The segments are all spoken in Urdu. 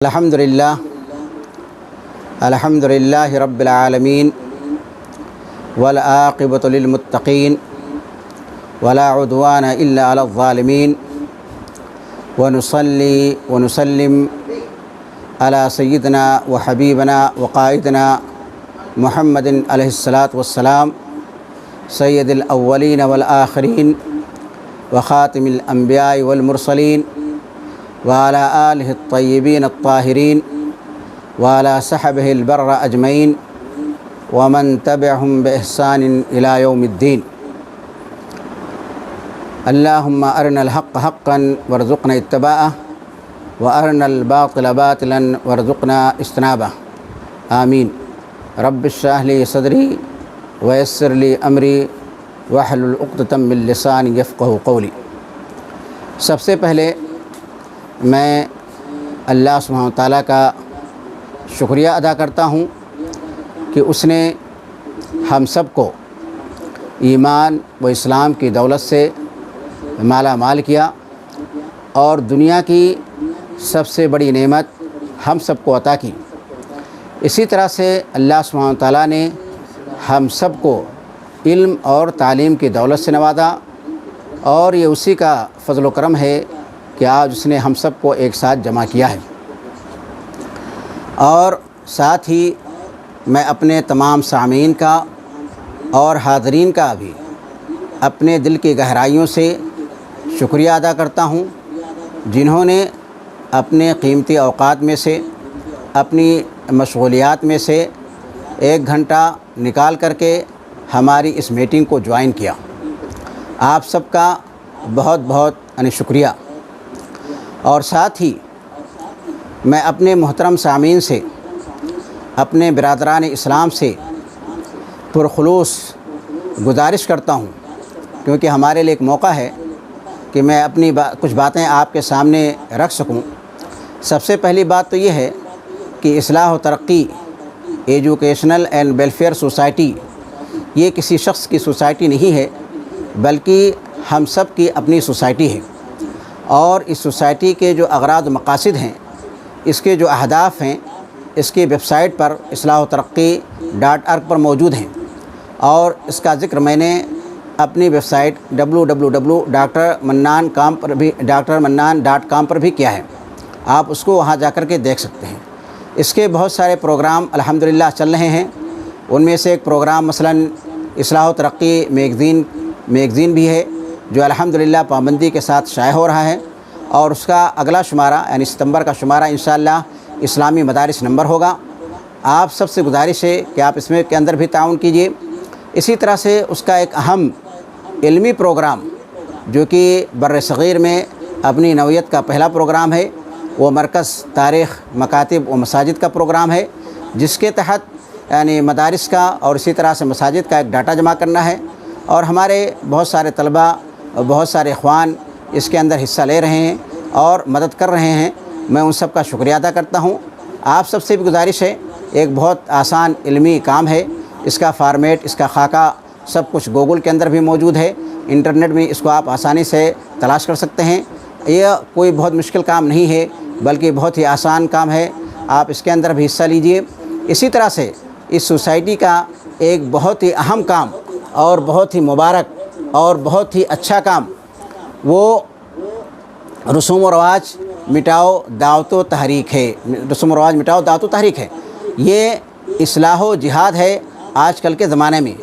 الحمدللہ رب العالمین والعاقبۃ للمتقین ولا عدوان الا علی الظالمین ونصلی ونسلم علی سیدنا وحبیبنا وقائدنا محمد علیہ الصلاۃ والسلام سید الاولین والآخرین وخاتم الانبیاء والمرسلین وعلى آلہ الطیبین الطاہرین وعلى صحبہ البر اجمعین ومن تبعهم بإحسان إلى يوم الدین۔ اللہم ارنا الحق حقا وارزقنا اتباعہ وارنا الباطل باطلا وارزقنا اجتنابہ، آمین۔ رب اشرح لی صدری ویسر لی امری واحلل عقدۃ من لسانی یفقہوا قولی۔ سب سے پہلے میں اللہ سبحانہ و تعالیٰ کا شکریہ ادا کرتا ہوں کہ اس نے ہم سب کو ایمان و اسلام کی دولت سے مالا مال کیا اور دنیا کی سب سے بڑی نعمت ہم سب کو عطا کی۔ اسی طرح سے اللہ سبحانہ و تعالیٰ نے ہم سب کو علم اور تعلیم کی دولت سے نوازا، اور یہ اسی کا فضل و کرم ہے کہ آج اس نے ہم سب کو ایک ساتھ جمع کیا ہے۔ اور ساتھ ہی میں اپنے تمام سامعین کا اور حاضرین کا بھی اپنے دل کی گہرائیوں سے شکریہ ادا کرتا ہوں، جنہوں نے اپنے قیمتی اوقات میں سے، اپنی مشغولیات میں سے 1 گھنٹہ نکال کر کے ہماری اس میٹنگ کو جوائن کیا۔ آپ سب کا بہت بہت شکریہ۔ اور ساتھ ہی میں اپنے محترم سامعین سے، اپنے برادران اسلام سے پرخلوص گزارش کرتا ہوں، کیونکہ ہمارے لیے ایک موقع ہے کہ میں اپنی کچھ باتیں آپ کے سامنے رکھ سکوں۔ سب سے پہلی بات تو یہ ہے کہ اصلاح و ترقی ایجوکیشنل اینڈ ویلفیئر سوسائٹی یہ کسی شخص کی سوسائٹی نہیں ہے، بلکہ ہم سب کی اپنی سوسائٹی ہے، اور اس سوسائٹی کے جو اغراض و مقاصد ہیں، اس کے جو اہداف ہیں، اس کی ویب سائٹ پر اصلاح و ترقی.org پر موجود ہیں، اور اس کا ذکر میں نے اپنی ویب سائٹ www.drmannan.com پر بھی کیا ہے۔ آپ اس کو وہاں جا کر کے دیکھ سکتے ہیں۔ اس کے بہت سارے پروگرام الحمدللہ چل رہے ہیں۔ ان میں سے ایک پروگرام مثلاً اصلاح و ترقی میگزین بھی ہے، جو الحمدللہ پابندی کے ساتھ شائع ہو رہا ہے، اور اس کا اگلا شمارہ یعنی ستمبر کا شمارہ انشاءاللہ اسلامی مدارس نمبر ہوگا۔ آپ سب سے گزارش ہے کہ آپ اس میں کے اندر بھی تعاون کیجیے۔ اسی طرح سے اس کا ایک اہم علمی پروگرام جو کہ بر صغیر میں اپنی نوعیت کا پہلا پروگرام ہے، وہ مرکز تاریخ مکاتب و مساجد کا پروگرام ہے، جس کے تحت یعنی مدارس کا اور اسی طرح سے مساجد کا ایک ڈاٹا جمع کرنا ہے، اور ہمارے بہت سارے طلباء اور بہت سارے اخوان اس کے اندر حصہ لے رہے ہیں اور مدد کر رہے ہیں۔ میں ان سب کا شکریہ ادا کرتا ہوں۔ آپ سب سے بھی گزارش ہے، ایک بہت آسان علمی کام ہے۔ اس کا فارمیٹ، اس کا خاکہ سب کچھ گوگل کے اندر بھی موجود ہے، انٹرنیٹ میں اس کو آپ آسانی سے تلاش کر سکتے ہیں۔ یہ کوئی بہت مشکل کام نہیں ہے، بلکہ بہت ہی آسان کام ہے۔ آپ اس کے اندر بھی حصہ لیجئے۔ اسی طرح سے اس سوسائٹی کا ایک بہت ہی اہم کام اور بہت ہی مبارک اور بہت ہی اچھا کام، وہ رسوم و رواج مٹاؤ دعوت و تحریک ہے۔ رسوم و رواج مٹاؤ دعوت و تحریک ہے۔ یہ اصلاح و جہاد ہے آج کل کے زمانے میں،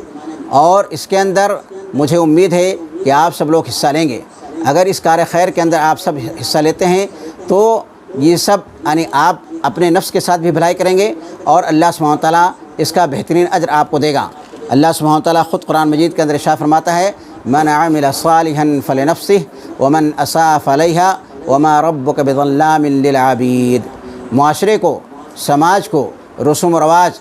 اور اس کے اندر مجھے امید ہے کہ آپ سب لوگ حصہ لیں گے۔ اگر اس کار خیر کے اندر آپ سب حصہ لیتے ہیں تو یہ سب یعنی آپ اپنے نفس کے ساتھ بھی بھلائی کریں گے، اور اللہ سبحانہ و تعالیٰ اس کا بہترین اجر آپ کو دے گا۔ اللہ سبحانہ و تعالیٰ خود قرآن مجید کے اندر ارشاد فرماتا ہے، من عمل صالحا فلنفسه ومن اساء فعليها وما ربك بظلام للعبید۔ معاشرے کو، سماج کو رسوم و رواج،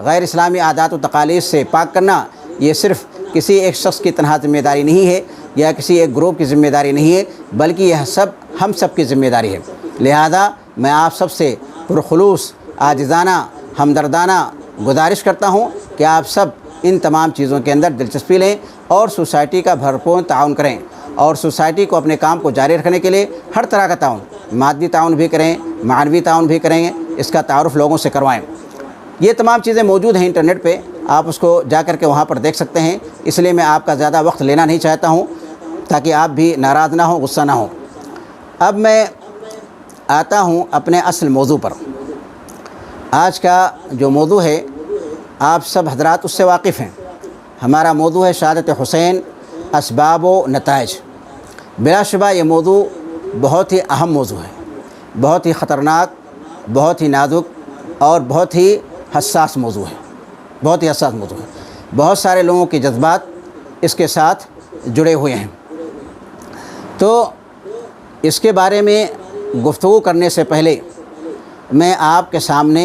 غیر اسلامی عادات و تقالید سے پاک کرنا یہ صرف کسی ایک شخص کی تنہا ذمہ داری نہیں ہے، یا کسی ایک گروپ کی ذمہ داری نہیں ہے، بلکہ یہ سب ہم سب کی ذمہ داری ہے۔ لہذا میں آپ سب سے پرخلوص عاجزانہ ہمدردانہ گزارش کرتا ہوں کہ آپ سب ان تمام چیزوں کے اندر دلچسپی لیں اور سوسائٹی کا بھرپور تعاون کریں، اور سوسائٹی کو اپنے کام کو جاری رکھنے کے لیے ہر طرح کا تعاون مادی تعاون بھی کریں، معنوی تعاون بھی کریں، اس کا تعارف لوگوں سے کروائیں۔ یہ تمام چیزیں موجود ہیں انٹرنیٹ پہ، آپ اس کو جا کر کے وہاں پر دیکھ سکتے ہیں۔ اس لیے میں آپ کا زیادہ وقت لینا نہیں چاہتا ہوں تاکہ آپ بھی ناراض نہ ہوں، غصہ نہ ہوں۔ اب میں آتا ہوں اپنے اصل موضوع پر۔ آج کا جو موضوع ہے آپ سب حضرات اس سے واقف ہیں۔ ہمارا موضوع ہے شہادت حسین، اسباب و نتائج۔ بلا شبہ یہ موضوع بہت ہی اہم موضوع ہے، بہت ہی خطرناک، بہت ہی نازک اور بہت ہی حساس موضوع ہے، بہت ہی حساس موضوع ہے۔ بہت سارے لوگوں کے جذبات اس کے ساتھ جڑے ہوئے ہیں۔ تو اس کے بارے میں گفتگو کرنے سے پہلے میں آپ کے سامنے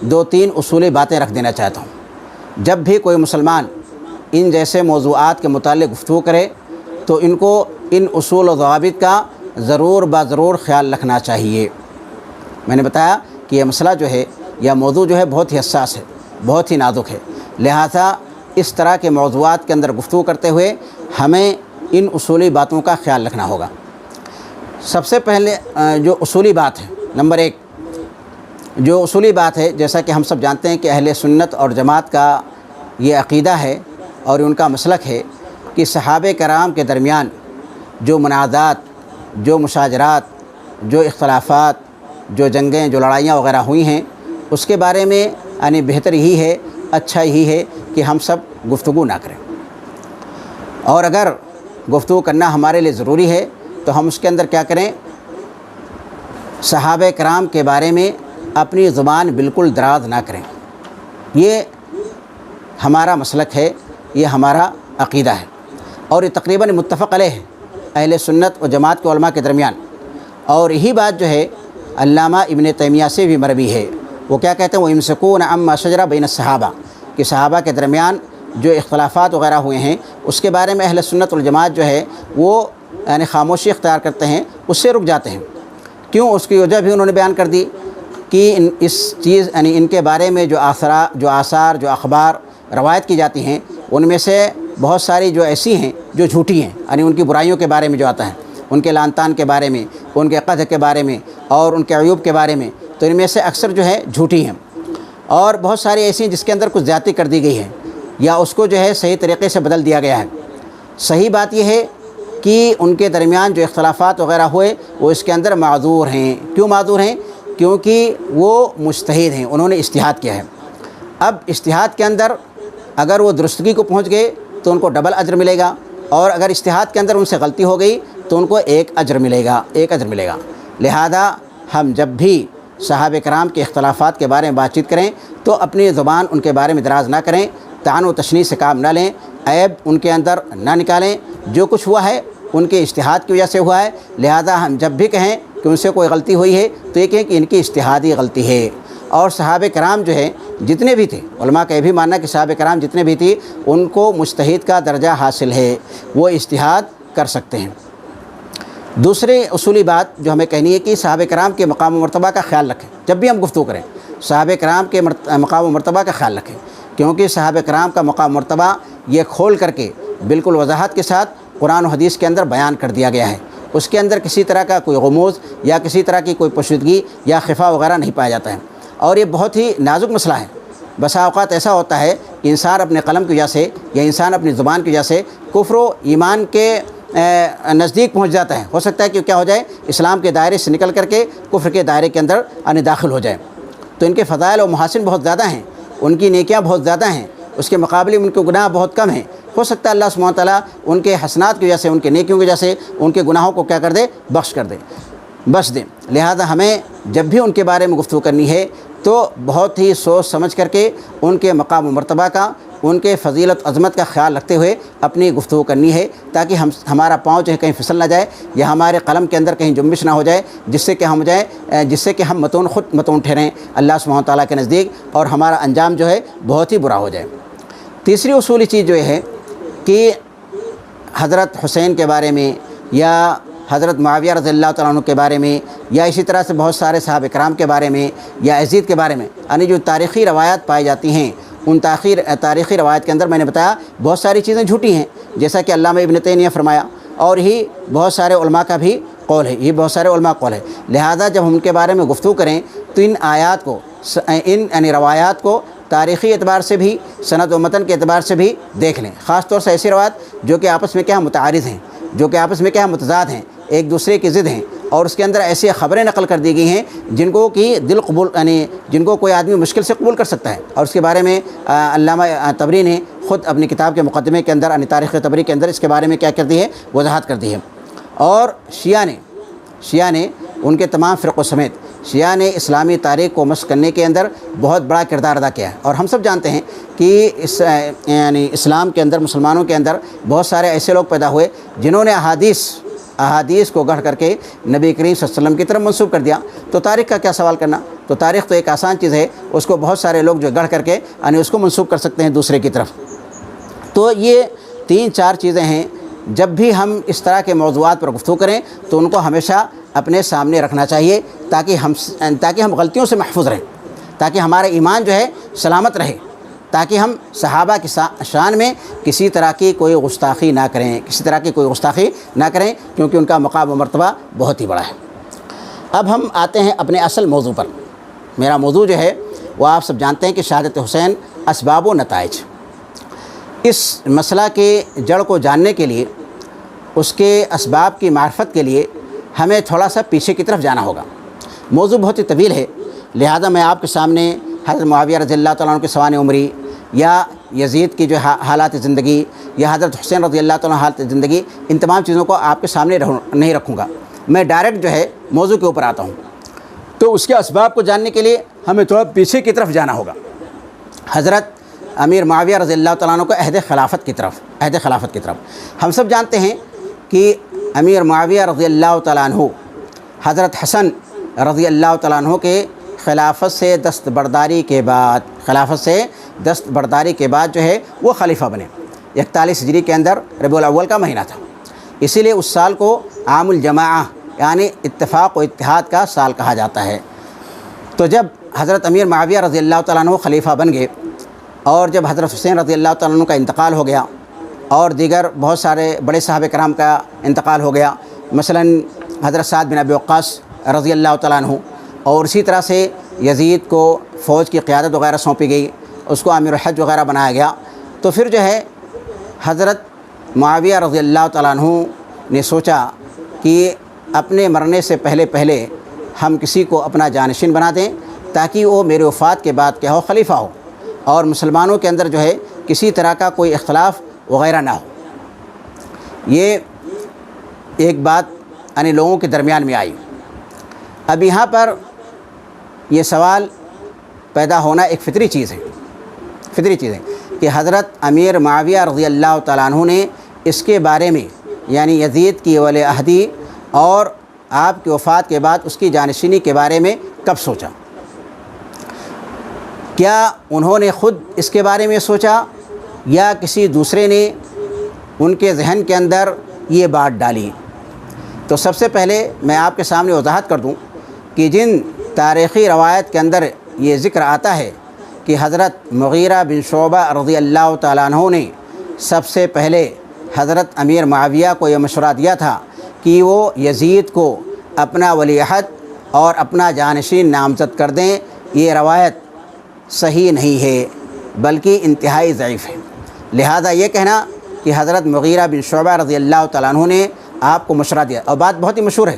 2-3 اصولی باتیں رکھ دینا چاہتا ہوں۔ جب بھی کوئی مسلمان ان جیسے موضوعات کے متعلق گفتگو کرے تو ان کو ان اصول و ضوابط کا ضرور خیال رکھنا چاہیے۔ میں نے بتایا کہ یہ مسئلہ جو ہے یا موضوع جو ہے بہت ہی حساس ہے، بہت ہی نازک ہے، لہذا اس طرح کے موضوعات کے اندر گفتگو کرتے ہوئے ہمیں ان اصولی باتوں کا خیال رکھنا ہوگا۔ سب سے پہلے جو اصولی بات ہے، نمبر 1 جو اصولی بات ہے، جیسا کہ ہم سب جانتے ہیں کہ اہل سنت اور جماعت کا یہ عقیدہ ہے اور ان کا مسلک ہے کہ صحابہ کرام کے درمیان جو منازعات، جو مشاجرات، جو اختلافات، جو جنگیں، جو لڑائیاں وغیرہ ہوئی ہیں، اس کے بارے میں یعنی بہتر ہی ہے، اچھا ہی ہے کہ ہم سب گفتگو نہ کریں۔ اور اگر گفتگو کرنا ہمارے لیے ضروری ہے تو ہم اس کے اندر کیا کریں، صحابہ کرام کے بارے میں اپنی زبان بالکل دراز نہ کریں۔ یہ ہمارا مسلک ہے، یہ ہمارا عقیدہ ہے اور یہ تقریباً متفق علیہ ہے اہل سنت و جماعت کے علماء کے درمیان۔ اور یہی بات جو ہے علامہ ابن تیمیہ سے بھی مروی ہے۔ وہ کیا کہتے ہیں، وہ یمسکون عما شجر بین الصحابہ، کہ صحابہ کے درمیان جو اختلافات وغیرہ ہوئے ہیں اس کے بارے میں اہل سنت والجماعت جو ہے وہ یعنی خاموشی اختیار کرتے ہیں، اس سے رک جاتے ہیں۔ کیوں؟ اس کی وجہ بھی انہوں نے بیان کر دی کہ اس چیز یعنی ان کے بارے میں جو آثار جو اخبار روایت کی جاتی ہیں ان میں سے بہت ساری جو ایسی ہیں جو جھوٹی ہیں، یعنی ان کی برائیوں کے بارے میں جو آتا ہے، ان کے لعن طعن کے بارے میں، ان کے قدح کے بارے میں اور ان کے عیوب کے بارے میں، تو ان میں سے اکثر جو ہے جھوٹی ہیں، اور بہت ساری ایسی ہیں جس کے اندر کچھ زیادتی کر دی گئی ہے یا اس کو جو ہے صحیح طریقے سے بدل دیا گیا ہے۔ صحیح بات یہ ہے کہ ان کے درمیان جو اختلافات وغیرہ ہوئے وہ اس کے اندر معذور ہیں۔ کیوں معذور ہیں؟ کیونکہ وہ مجتہد ہیں، انہوں نے اجتہاد کیا ہے۔ اب اجتہاد کے اندر اگر وہ درستگی کو پہنچ گئے تو ان کو ڈبل اجر ملے گا، اور اگر اجتہاد کے اندر ان سے غلطی ہو گئی تو ان کو ایک اجر ملے گا۔ لہذا ہم جب بھی صحابہ کرام کے اختلافات کے بارے میں بات چیت کریں تو اپنی زبان ان کے بارے میں دراز نہ کریں، طعن و تشنیع سے کام نہ لیں، عیب ان کے اندر نہ نکالیں۔ جو کچھ ہوا ہے ان کے اجتہاد کی وجہ سے ہوا ہے، لہذا ہم جب بھی کہیں کہ ان سے کوئی غلطی ہوئی ہے تو یہ کہیں کہ ان کی اجتہادی غلطی ہے۔ اور صحابہ کرام جو ہے جتنے بھی تھے، علماء کا یہ بھی ماننا کہ صحابہ کرام جتنے بھی تھے ان کو مجتہد کا درجہ حاصل ہے، وہ اجتہاد کر سکتے ہیں۔ دوسری اصولی بات جو ہمیں کہنی ہے کہ صحابہ کرام کے مقام و مرتبہ کا خیال رکھیں۔ جب بھی ہم گفتگو کریں صحابہ کرام کے مقام و مرتبہ کا خیال رکھیں، کیونکہ صحابہ کرام کا مقام و مرتبہ یہ کھول کر کے بالکل وضاحت کے ساتھ قرآن و حدیث کے اندر بیان کر دیا گیا ہے۔ اس کے اندر کسی طرح کا کوئی غموض یا کسی طرح کی کوئی پوشیدگی یا خفا وغیرہ نہیں پایا جاتا ہے، اور یہ بہت ہی نازک مسئلہ ہے۔ بسا اوقات ایسا ہوتا ہے کہ انسان اپنے قلم کی وجہ سے یا انسان اپنی زبان کی وجہ سے کفر و ایمان کے نزدیک پہنچ جاتا ہے۔ ہو سکتا ہے کہ کیا ہو جائے، اسلام کے دائرے سے نکل کر کے کفر کے دائرے کے اندر داخل ہو جائے۔ تو ان کے فضائل و محاسن بہت زیادہ ہیں، ان کی نیکیاں بہت زیادہ ہیں، اس کے مقابلے میں ان کے گناہ بہت کم ہیں۔ ہو سکتا ہے اللہ سبحانہ و تعالیٰ ان کے حسنات کی وجہ سے، ان کے نیکیوں کی وجہ سے ان کے گناہوں کو کیا کر دے، بخش دے۔ لہذا ہمیں جب بھی ان کے بارے میں گفتگو کرنی ہے تو بہت ہی سوچ سمجھ کر کے ان کے مقام و مرتبہ کا، ان کے فضیلت عظمت کا خیال رکھتے ہوئے اپنی گفتگو کرنی ہے، تاکہ ہمارا پاؤں جو ہے کہیں پھسل نہ جائے یا ہمارے قلم کے اندر کہیں جنبش نہ ہو جائے، جس سے کہ ہم خود متون ٹھہریں اللہ سبحانہ و تعالیٰ کے نزدیک، اور ہمارا انجام جو ہے بہت ہی برا ہو جائے۔ تیسری اصولی چیز جو ہے کہ حضرت حسین کے بارے میں یا حضرت معاویہ رضی اللہ تعالیٰ عنہ کے بارے میں یا اسی طرح سے بہت سارے صحابہ کرام کے بارے میں یا یزید کے بارے میں، یعنی جو تاریخی روایات پائی جاتی ہیں، ان تاریخی روایت کے اندر میں نے بتایا بہت ساری چیزیں جھوٹی ہیں، جیسا کہ علامہ ابن تیمیہ نے فرمایا، اور ہی بہت سارے علماء کا بھی قول ہے، یہ بہت سارے علماء قول ہے۔ لہذا جب ہم ان کے بارے میں گفتگو کریں تو ان آیات کو، ان یعنی روایات کو تاریخی اعتبار سے بھی، سند و متن کے اعتبار سے بھی دیکھ لیں، خاص طور سے ایسی روایات جو کہ آپس میں کیا متعارض ہیں، جو کہ آپس میں کیا متضاد ہیں، ایک دوسرے کی ضد ہیں، اور اس کے اندر ایسی خبریں نقل کر دی گئی ہیں جن کو کہ دل قبول یعنی جن کو کوئی آدمی مشکل سے قبول کر سکتا ہے۔ اور اس کے بارے میں علامہ طبری نے خود اپنی کتاب کے مقدمے کے اندر یعنی تاریخ طبری کے اندر اس کے بارے میں کیا کر دی ہے، وضاحت کر دی ہے۔ اور شیعہ نے ان کے تمام فرقوں سمیت شیعہ نے اسلامی تاریخ کو مشق کرنے کے اندر بہت بڑا کردار ادا کیا ہے۔ اور ہم سب جانتے ہیں کہ یعنی اسلام کے اندر، مسلمانوں کے اندر بہت سارے ایسے لوگ پیدا ہوئے جنہوں نے احادیث کو گڑھ کر کے نبی کریم صلی اللہ علیہ وسلم کی طرف منسوب کر دیا۔ تو تاریخ کا کیا سوال کرنا، تو تاریخ تو ایک آسان چیز ہے، اس کو بہت سارے لوگ جو گڑھ کر کے یعنی اس کو منسوب کر سکتے ہیں دوسرے کی طرف۔ تو یہ 3-4 چیزیں ہیں، جب بھی ہم اس طرح کے موضوعات پر گفتگو کریں تو ان کو ہمیشہ اپنے سامنے رکھنا چاہیے تاکہ ہم غلطیوں سے محفوظ رہیں، تاکہ ہمارا ایمان جو ہے سلامت رہے، تاکہ ہم صحابہ کی شان میں کسی طرح کی کوئی گستاخی نہ کریں، کیونکہ ان کا مقام و مرتبہ بہت ہی بڑا ہے۔ اب ہم آتے ہیں اپنے اصل موضوع پر۔ میرا موضوع جو ہے وہ آپ سب جانتے ہیں کہ شہادت حسین اسباب و نتائج۔ اس مسئلہ کے جڑ کو جاننے کے لیے، اس کے اسباب کی معرفت کے لیے ہمیں تھوڑا سا پیچھے کی طرف جانا ہوگا۔ موضوع بہت ہی طویل ہے، لہذا میں آپ کے سامنے حضرت معاویہ رضی اللہ تعالیٰ عنہ کے سوانح عمری، یا یزید کی جو حالات زندگی، یا حضرت حسین رضی اللہ تعالیٰ عنہ حالات زندگی، ان تمام چیزوں کو آپ کے سامنے نہیں رکھوں گا، میں ڈائریکٹ جو ہے موضوع کے اوپر آتا ہوں۔ تو اس کے اسباب کو جاننے کے لیے ہمیں تھوڑا پیچھے کی طرف جانا ہوگا، حضرت امیر معاویہ رضی اللہ تعالیٰ عنہ کو عہد خلافت کی طرف۔ ہم سب جانتے ہیں کہ امیر معاویہ رضی اللہ تعالیٰ عنہ حضرت حسن رضی اللہ تعالیٰ عنہ کے خلافت سے دستبرداری کے بعد جو ہے وہ خلیفہ بنے۔ 41 ہجری کے اندر ربیع الاول کا مہینہ تھا، اسی لیے اس سال کو عام الجماعہ یعنی اتفاق و اتحاد کا سال کہا جاتا ہے۔ تو جب حضرت امیر معاویہ رضی اللہ تعالیٰ عنہ خلیفہ بن گئے، اور جب حضرت حسین رضی اللہ تعالیٰ عنہ کا انتقال ہو گیا، اور دیگر بہت سارے بڑے صحابہ کرام کا انتقال ہو گیا، مثلا حضرت سعد بن ابی وقاص رضی اللہ تعالیٰ عنہ، اور اسی طرح سے یزید کو فوج کی قیادت وغیرہ سونپی گئی، اس کو امیر الحج وغیرہ بنایا گیا، تو پھر جو ہے حضرت معاویہ رضی اللہ تعالیٰ عنہ نے سوچا کہ اپنے مرنے سے پہلے ہم کسی کو اپنا جانشین بنا دیں تاکہ وہ میرے وفات کے بعد کیا ہو، خلیفہ ہو، اور مسلمانوں کے اندر جو ہے کسی طرح کا کوئی اختلاف وغیرہ نہ ہو۔ یہ ایک بات یعنی لوگوں کے درمیان میں آئی۔ اب یہاں پر یہ سوال پیدا ہونا ایک فطری چیز ہے کہ حضرت امیر معاویہ رضی اللہ تعالیٰ عنہ نے اس کے بارے میں یعنی یزید کی ولی عہدی اور آپ کی وفات کے بعد اس کی جانشینی کے بارے میں کب سوچا؟ کیا انہوں نے خود اس کے بارے میں سوچا یا کسی دوسرے نے ان کے ذہن کے اندر یہ بات ڈالی؟ تو سب سے پہلے میں آپ کے سامنے وضاحت کر دوں کہ جن تاریخی روایت کے اندر یہ ذکر آتا ہے کہ حضرت مغیرہ بن شعبہ رضی اللہ تعالیٰ عنہ نے سب سے پہلے حضرت امیر معاویہ کو یہ مشورہ دیا تھا کہ وہ یزید کو اپنا ولی عہد اور اپنا جانشین نامزد کر دیں، یہ روایت صحیح نہیں ہے بلکہ انتہائی ضعیف ہے۔ لہذا یہ کہنا کہ حضرت مغیرہ بن شعبہ رضی اللہ تعالیٰ عنہ نے آپ کو مشورہ دیا، اور بات بہت ہی مشہور ہے،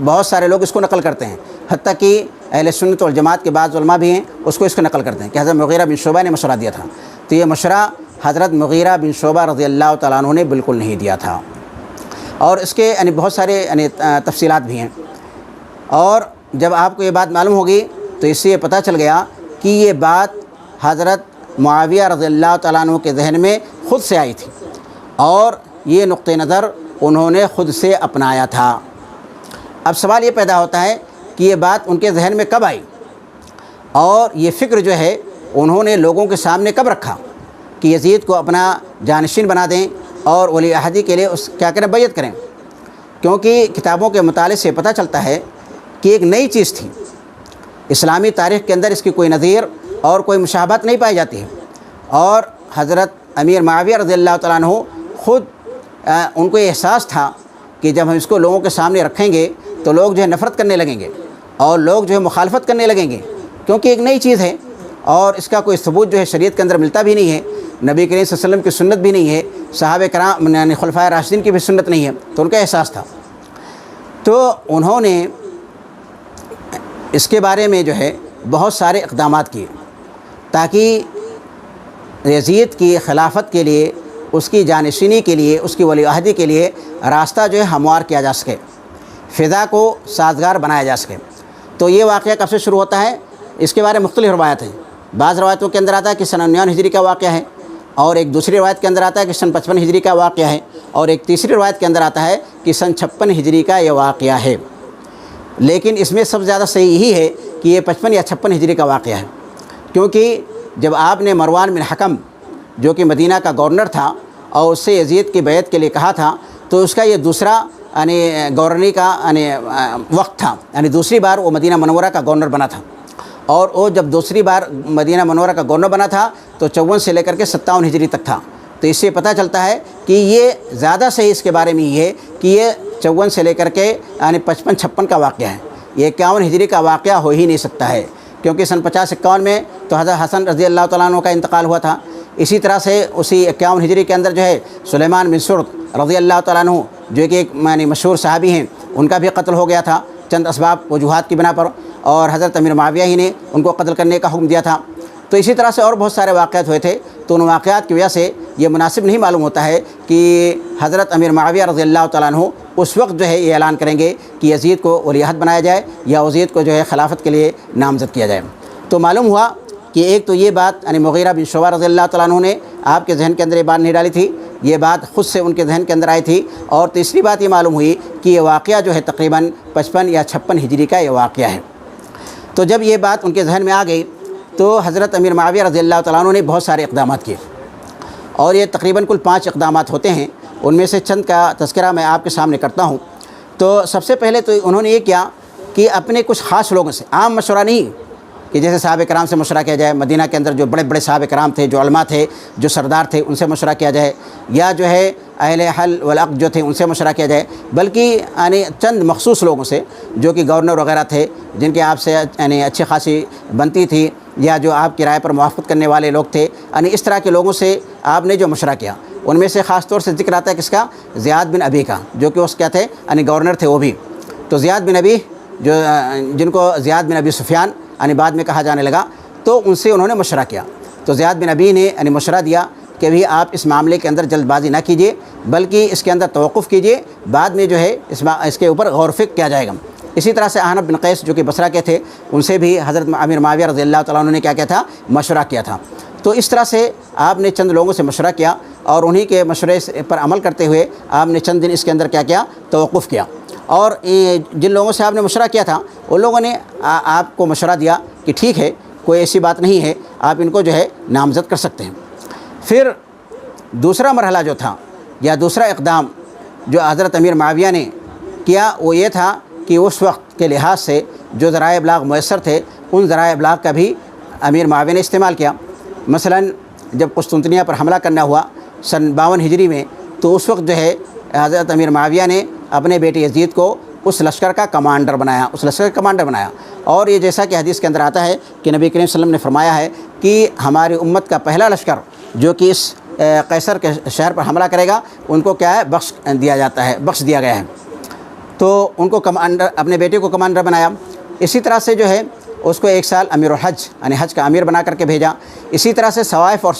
بہت سارے لوگ اس کو نقل کرتے ہیں، حتیٰ کہ اہل سنت والجماعت کے بعض علماء بھی ہیں اس کو نقل کرتے ہیں کہ حضرت مغیرہ بن شعبہ نے مشورہ دیا تھا۔ تو یہ مشورہ حضرت مغیرہ بن شعبہ رضی اللہ تعالیٰ عنہ نے بالکل نہیں دیا تھا، اور اس کے بہت سارے تفصیلات بھی ہیں۔ اور جب آپ کو یہ بات معلوم ہوگی تو اس سے یہ پتہ چل گیا کہ یہ بات حضرت معاویہ رضی اللہ تعالیٰ عنہ کے ذہن میں خود سے آئی تھی، اور یہ نقطہ نظر انہوں نے خود سے اپنایا تھا۔ اب سوال یہ پیدا ہوتا ہے کہ یہ بات ان کے ذہن میں کب آئی، اور یہ فکر جو ہے انہوں نے لوگوں کے سامنے کب رکھا کہ یزید کو اپنا جانشین بنا دیں اور ولی عہدی کے لیے کیا کریں، بیعت کریں؟ کیونکہ کتابوں کے مطالعے سے پتہ چلتا ہے کہ ایک نئی چیز تھی، اسلامی تاریخ کے اندر اس کی کوئی نظیر اور کوئی مشابہت نہیں پائی جاتی ہے، اور حضرت امیر معاویہ رضی اللہ تعالیٰ عنہ خود ان کو یہ احساس تھا کہ جب ہم اس کو لوگوں کے سامنے رکھیں گے تو لوگ جو ہے نفرت کرنے لگیں گے اور لوگ جو ہے مخالفت کرنے لگیں گے، کیونکہ ایک نئی چیز ہے اور اس کا کوئی ثبوت جو ہے شریعت کے اندر ملتا بھی نہیں ہے، نبی کریم صلی اللہ علیہ وسلم کی سنت بھی نہیں ہے، صحابہ کرام یعنی خلفائے راشدین کی بھی سنت نہیں ہے، تو ان کا احساس تھا۔ تو انہوں نے اس کے بارے میں جو ہے بہت سارے اقدامات کیے تاکہ یزید کی خلافت کے لیے، اس کی جانشینی کے لیے، اس کی ولی عہدی کے لیے راستہ جو ہے ہموار کیا جا سکے، فضا کو سازگار بنایا جا سکے۔ تو یہ واقعہ کب سے شروع ہوتا ہے؟ اس کے بارے میں مختلف روایت ہیں۔ بعض روایتوں کے اندر آتا ہے کہ سن 99 ہجری کا واقعہ ہے، اور ایک دوسری روایت کے اندر آتا ہے کہ سن 55 ہجری کا واقعہ ہے، اور ایک تیسری روایت کے اندر آتا ہے کہ سن 56 ہجری کا یہ واقعہ ہے۔ لیکن اس میں سب سے زیادہ صحیح یہی ہے کہ یہ 55 یا 56 ہجری کا واقعہ ہے، کیونکہ جب آپ نے مروان بن حکم جو کہ مدینہ کا گورنر تھا اور اس سے یزید کی بیعت کے لیے کہا تھا، تو اس کا یہ دوسرا یعنی گورنری کا یعنی وقت تھا، یعنی دوسری بار وہ مدینہ منورہ کا گورنر بنا تھا، اور وہ جب دوسری بار مدینہ منورہ کا گورنر بنا تھا تو 54 سے لے کر کے 57 ہجری تک تھا۔ تو اس سے پتہ چلتا ہے کہ یہ زیادہ صحیح اس کے بارے میں یہ ہے کہ یہ 54 سے لے کر کے یعنی 55-56 کا واقعہ ہے، یہ 51 ہجری کا واقعہ ہو ہی نہیں سکتا ہے، کیونکہ سن 50-51 میں تو حضرت حسن رضی اللہ تعالیٰ عنہ کا انتقال ہوا تھا۔ اسی طرح سے اسی 51 ہجری کے اندر جو ہے سلیمان بن سرد رضی اللہ تعالیٰ عنہ جو کہ ایک یعنی مشہور صحابی ہیں، ان کا بھی قتل ہو گیا تھا چند اسباب وجوہات کی بنا پر، اور حضرت امیر معاویہ ہی نے ان کو قتل کرنے کا حکم دیا تھا۔ تو اسی طرح سے اور بہت سارے واقعات ہوئے تھے، تو ان واقعات کی وجہ سے یہ مناسب نہیں معلوم ہوتا ہے کہ حضرت امیر معاویہ رضی اللہ تعالیٰ عنہ اس وقت جو ہے یہ اعلان کریں گے کہ یزید کو ولی عہد بنایا جائے یا یزید کو جو ہے خلافت کے لیے نامزد کیا جائے۔ تو معلوم ہوا کہ ایک تو یہ بات یعنی مغیرہ بن شعبہ رضی اللہ تعالیٰ عنہ نے آپ کے ذہن کے اندر یہ بات نہیں ڈالی تھی، یہ بات خود سے ان کے ذہن کے اندر آئی تھی، اور تیسری بات یہ معلوم ہوئی کہ یہ واقعہ جو ہے تقریباً 55 یا 56 ہجری کا یہ واقعہ ہے۔ تو جب یہ بات ان کے ذہن میں آ گئی تو حضرت امیر معاویہ رضی اللہ تعالیٰ عنہ نے بہت سارے اقدامات کیے، اور یہ تقریباً کل 5 اقدامات ہوتے ہیں، ان میں سے چند کا تذکرہ میں آپ کے سامنے کرتا ہوں۔ تو سب سے پہلے تو انہوں نے یہ کیا کہ اپنے کچھ خاص لوگوں سے، عام مشورہ نہیں کہ جیسے صحابہ کرام سے مشورہ کیا جائے، مدینہ کے اندر جو بڑے بڑے صحابہ کرام تھے، جو علماء تھے، جو سردار تھے، ان سے مشورہ کیا جائے، یا جو ہے اہل حل والعقد جو تھے ان سے مشورہ کیا جائے، بلکہ یعنی چند مخصوص لوگوں سے جو کہ گورنر وغیرہ تھے، جن کے آپ سے یعنی اچھی خاصی بنتی تھی، یا جو آپ کی رائے پر موافقت کرنے والے لوگ تھے، یعنی اس طرح کے لوگوں سے آپ نے جو مشورہ کیا، ان میں سے خاص طور سے ذکر آتا ہے کس کا؟ زیاد بن ابی کا، جو کہ اس کیا تھے یعنی گورنر تھے وہ بھی۔ تو زیاد بن ابی جو جن کو زیاد بن ابی سفیان یعنی بعد میں کہا جانے لگا، تو ان سے انہوں نے مشورہ کیا۔ تو زیاد بن ابی نے یعنی مشورہ دیا کہ بھی آپ اس معاملے کے اندر جلد بازی نہ کیجیے، بلکہ اس کے اندر توقف کیجیے، بعد میں جو ہے اس کے اوپر غور و فکر کیا جائے گا۔ اسی طرح سے احنف بن قیس جو کہ بصرہ کے تھے، ان سے بھی حضرت امیر معاویہ رضی اللہ تعالیٰ عنہ نے کیا تھا؟ مشورہ کیا تھا۔ تو اس طرح سے آپ نے چند لوگوں سے مشورہ کیا، اور انہی کے مشورے پر عمل کرتے ہوئے آپ نے چند دن اس کے اندر کیا توقف کیا، اور جن لوگوں سے آپ نے مشورہ کیا تھا ان لوگوں نے آپ کو مشورہ دیا کہ ٹھیک ہے، کوئی ایسی بات نہیں ہے، آپ ان کو جو ہے نامزد کر سکتے ہیں۔ پھر دوسرا مرحلہ جو تھا یا دوسرا اقدام جو حضرت امیر معاویہ نے کیا، وہ یہ تھا کہ اس وقت کے لحاظ سے جو ذرائع ابلاغ میسر تھے، ان ذرائع ابلاغ کا بھی امیر معاویہ نے استعمال کیا۔ مثلاً جب قسطنطنیہ پر حملہ کرنا ہوا سن 52 ہجری میں، تو اس وقت جو ہے حضرت امیر معاویہ نے اپنے بیٹے یزید کو اس لشکر کا کمانڈر بنایا، اور یہ جیسا کہ حدیث کے اندر آتا ہے کہ نبی کریم صلی اللہ علیہ وسلم نے فرمایا ہے کہ ہماری امت کا پہلا لشکر جو کہ اس قیصر کے شہر پر حملہ کرے گا، ان کو کیا ہے؟ بخش دیا گیا ہے۔ تو ان کو اپنے بیٹے کو کمانڈر بنایا۔ اسی طرح سے جو ہے اس کو 1 سال امیر الحج یعنی حج کا امیر بنا کر کے بھیجا۔ اسی طرح سے سوائف اور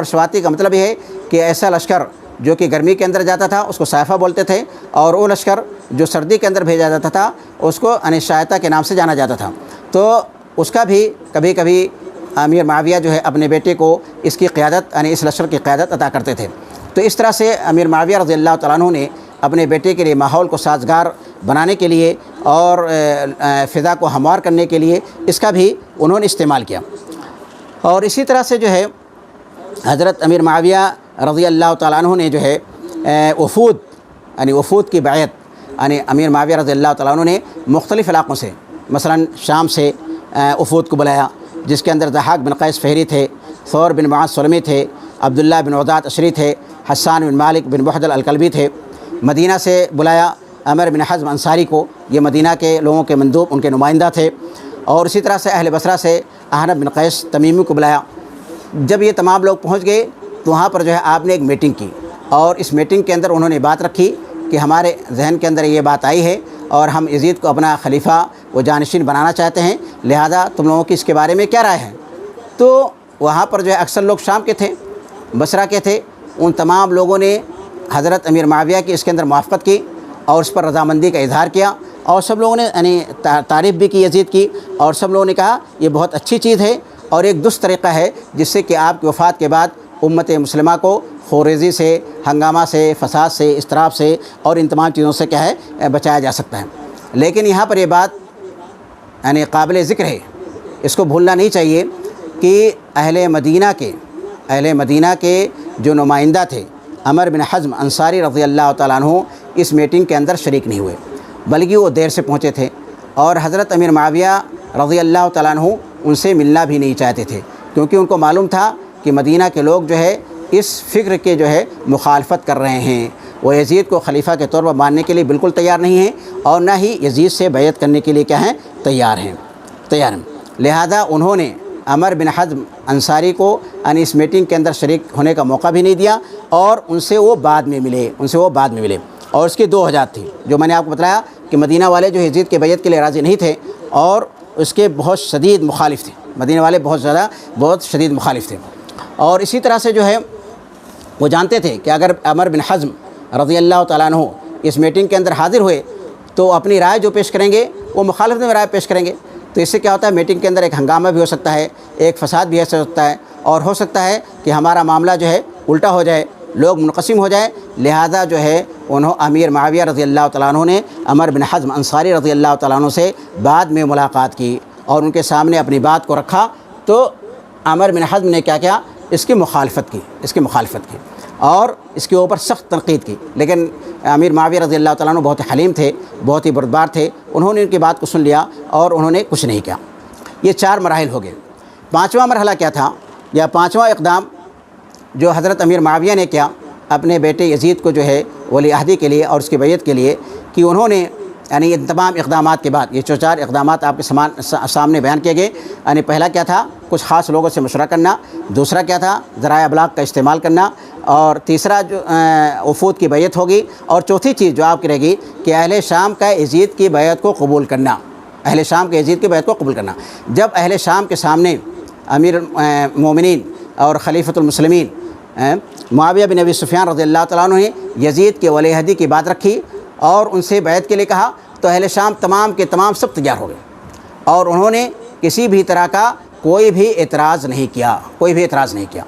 شواتی کا مطلب یہ ہے کہ ایسا لشکر جو کہ گرمی کے اندر جاتا تھا اس کو صائفہ بولتے تھے، اور وہ لشکر جو سردی کے اندر بھیجا جاتا تھا اس کو انشایتہ کے نام سے جانا جاتا تھا۔ تو اس کا بھی کبھی کبھی امیر معاویہ جو ہے اپنے بیٹے کو اس کی قیادت یعنی اس لشکر کی قیادت عطا کرتے تھے۔ تو اس طرح سے امیر معاویہ رضی اللہ تعالیٰ عنہ نے اپنے بیٹے کے لیے ماحول کو سازگار بنانے کے لیے اور فضا کو ہموار کرنے کے لیے اس کا بھی انہوں نے استعمال کیا۔ اور اسی طرح سے جو ہے حضرت امیر معاویہ رضی اللہ تعالیٰ عنہ نے جو ہے وفود کی بیعت یعنی امیر معاویہ رضی اللہ تعالیٰ عنہ نے مختلف علاقوں سے، مثلاً شام سے وفود کو بلایا، جس کے اندر ضحاک بن قیس فہری تھے، ثور بن معاذ سلمی تھے، عبداللہ بن عدات اشری تھے، حسان بن مالک بن بحدل الکلبی تھے۔ مدینہ سے بلایا عمر بن حزم انصاری کو، یہ مدینہ کے لوگوں کے مندوب، ان کے نمائندہ تھے، اور اسی طرح سے اہل بصرہ سے احنف بن قیس تمیمی کو بلایا۔ جب یہ تمام لوگ پہنچ گئے تو وہاں پر جو ہے آپ نے ایک میٹنگ کی، اور اس میٹنگ کے اندر انہوں نے بات رکھی کہ ہمارے ذہن کے اندر یہ بات آئی ہے اور ہم یزید کو اپنا خلیفہ و جانشین بنانا چاہتے ہیں، لہذا تم لوگوں کی اس کے بارے میں کیا رائے ہے؟ تو وہاں پر جو ہے اکثر لوگ شام کے تھے، بصرہ کے تھے، ان تمام لوگوں نے حضرت امیر معاویہ کی اس کے اندر موافقت کی اور اس پر رضامندی کا اظہار کیا، اور سب لوگوں نے یعنی تعریف بھی کی یزید کی، اور سب لوگوں نے کہا یہ بہت اچھی چیز ہے اور ایک درست طریقہ ہے جس سے کہ آپ کی وفات کے بعد امت مسلمہ کو خوریزی سے، ہنگامہ سے، فساد سے، اضطراب سے اور ان تمام چیزوں سے کیا ہے بچایا جا سکتا ہے۔ لیکن یہاں پر یہ بات یعنی قابل ذکر ہے، اس کو بھولنا نہیں چاہیے کہ اہل مدینہ کے جو نمائندہ تھے عمر بن حزم انصاری رضی اللہ تعالیٰ عنہ اس میٹنگ کے اندر شریک نہیں ہوئے، بلکہ وہ دیر سے پہنچے تھے، اور حضرت امیر معاویہ رضی اللہ تعالیٰ عنہ ان سے ملنا بھی نہیں چاہتے تھے، کیونکہ ان کو معلوم تھا کہ مدینہ کے لوگ جو ہے اس فکر کے جو ہے مخالفت کر رہے ہیں، وہ یزید کو خلیفہ کے طور پر ماننے کے لیے بالکل تیار نہیں ہیں، اور نہ ہی یزید سے بیعت کرنے کے لیے کیا ہیں تیار ہیں۔ لہذا انہوں نے عمر بن حزم انصاری کو اس میٹنگ کے اندر شریک ہونے کا موقع بھی نہیں دیا، اور ان سے وہ بعد میں ملے، اور اس کی دو وجوہات تھی جو میں نے آپ کو بتایا کہ مدینہ والے جو یزید کے بیعت کے لیے راضی نہیں تھے اور اس کے بہت شدید مخالف تھے، مدینہ والے بہت شدید مخالف تھے، اور اسی طرح سے جو ہے وہ جانتے تھے کہ اگر عمر بن حزم رضی اللہ تعالیٰ عنہ اس میٹنگ کے اندر حاضر ہوئے تو اپنی رائے جو پیش کریں گے وہ مخالفت میں رائے پیش کریں گے، تو اس سے کیا ہوتا ہے میٹنگ کے اندر ایک ہنگامہ بھی ہو سکتا ہے، ایک فساد بھی ہو سکتا ہے، اور ہو سکتا ہے کہ ہمارا معاملہ جو ہے الٹا ہو جائے، لوگ منقسم ہو جائے۔ لہذا جو ہے امیر معاویہ رضی اللہ تعالیٰ عنہ نے عمر بن حزم انصاری رضی اللہ تعالیٰ عنہ سے بعد میں ملاقات کی اور ان کے سامنے اپنی بات کو رکھا، تو عمر بن حزم نے کیا اس کی مخالفت کی اور اس کے اوپر سخت تنقید کی، لیکن امیر معاویہ رضی اللہ تعالیٰ عنہ بہت حلیم تھے، بہت ہی بردبار تھے، انہوں نے ان کی بات کو سن لیا اور انہوں نے کچھ نہیں کیا۔ یہ 4 مراحل ہو گئے۔ 5واں مرحلہ کیا تھا، یا 5واں اقدام جو حضرت امیر معاویہ نے کیا اپنے بیٹے یزید کو جو ہے ولی عہدی کے لیے اور اس کی بیعت کے لیے، کہ انہوں نے یعنی ان تمام اقدامات کے بعد یہ جو 4 اقدامات آپ کے سامنے بیان کیے گئے، یعنی پہلا کیا تھا کچھ خاص لوگوں سے مشورہ کرنا، دوسرا کیا تھا ذرائع ابلاغ کا استعمال کرنا، اور تیسرا جو وفود کی بیعت ہوگی، اور چوتھی چیز جو آپ کی رہے گی کہ اہل شام کا یزید کی بیعت کو قبول کرنا، جب اہل شام کے سامنے امیر مومنین اور خلیفۃ المسلمین معاویہ بن ابی سفیان رضی اللہ تعالیٰ عنہ نے یزید کے ولی عہدی کی بات رکھی اور ان سے بیعت کے لیے کہا، تو اہل شام تمام کے تمام سب تیار ہو گئے، اور انہوں نے کسی بھی طرح کا کوئی بھی اعتراض نہیں کیا۔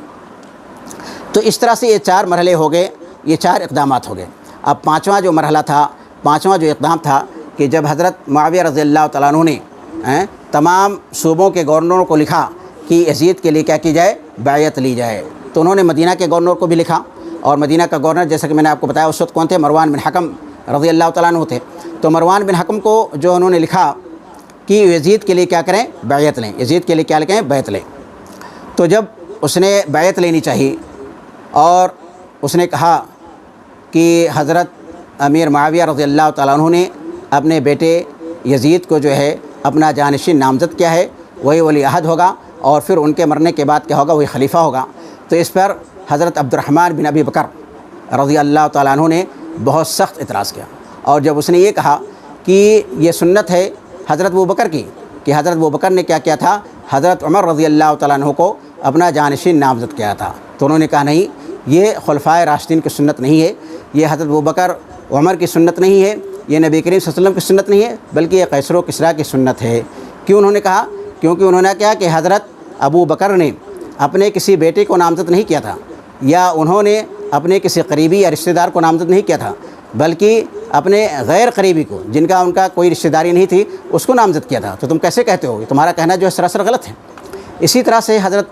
تو اس طرح سے یہ 4 مرحلے ہو گئے، یہ 4 اقدامات ہو گئے۔ اب 5واں جو مرحلہ تھا، 5واں جو اقدام تھا کہ جب حضرت معاویہ رضی اللہ تعالیٰ عنہ نے تمام صوبوں کے گورنروں کو لکھا کہ یزید کے لیے کیا کی جائے، بیعت لی جائے، تو انہوں نے مدینہ کے گورنر کو بھی لکھا، اور مدینہ کا گورنر جیسا کہ میں نے آپ کو بتایا اس وقت کون تھے، مروان بن حکم رضی اللہ تعالیٰ عنہ تھے، تو مروان بن حکم کو جو انہوں نے لکھا کہ یزید کے لیے کیا کریں، بیعت لیں، یزید کے لیے کیا لکھیں، بیعت لیں۔ تو جب اس نے بیعت لینی چاہی اور اس نے کہا کہ حضرت امیر معاویہ رضی اللہ تعالیٰ عنہ نے اپنے بیٹے یزید کو جو ہے اپنا جانشین نامزد کیا ہے، وہی ولی عہد ہوگا، اور پھر ان کے مرنے کے بعد کیا ہوگا، وہی خلیفہ ہوگا، تو اس پر حضرت عبد الرحمن بن ابی بکر رضی اللہ تعالیٰ عنہ نے بہت سخت اعتراض کیا، اور جب اس نے یہ کہا کہ یہ سنت ہے حضرت ابوبکر کی، کہ حضرت ابوبکر نے کیا تھا، حضرت عمر رضی اللہ تعالیٰ عنہ کو اپنا جانشین نامزد کیا تھا، تو انہوں نے کہا نہیں، یہ خلفائے راشدین کی سنت نہیں ہے، یہ حضرت ابوبکر عمر کی سنت نہیں ہے، یہ نبی کریم صلی اللہ علیہ وسلم کی سنت نہیں ہے، بلکہ یہ قیصر و کسریٰ کی سنت ہے۔ کیوں انہوں نے کہا؟ کیونکہ انہوں نے کہا کہ حضرت ابوبکر نے اپنے کسی بیٹے کو نامزد نہیں کیا تھا، یا انہوں نے اپنے کسی قریبی یا رشتہ دار کو نامزد نہیں کیا تھا، بلکہ اپنے غیر قریبی کو، جن کا ان کا کوئی رشتہ داری نہیں تھی، اس کو نامزد کیا تھا، تو تم کیسے کہتے ہو؟ تمہارا کہنا جو ہے سراسر غلط ہے۔ اسی طرح سے حضرت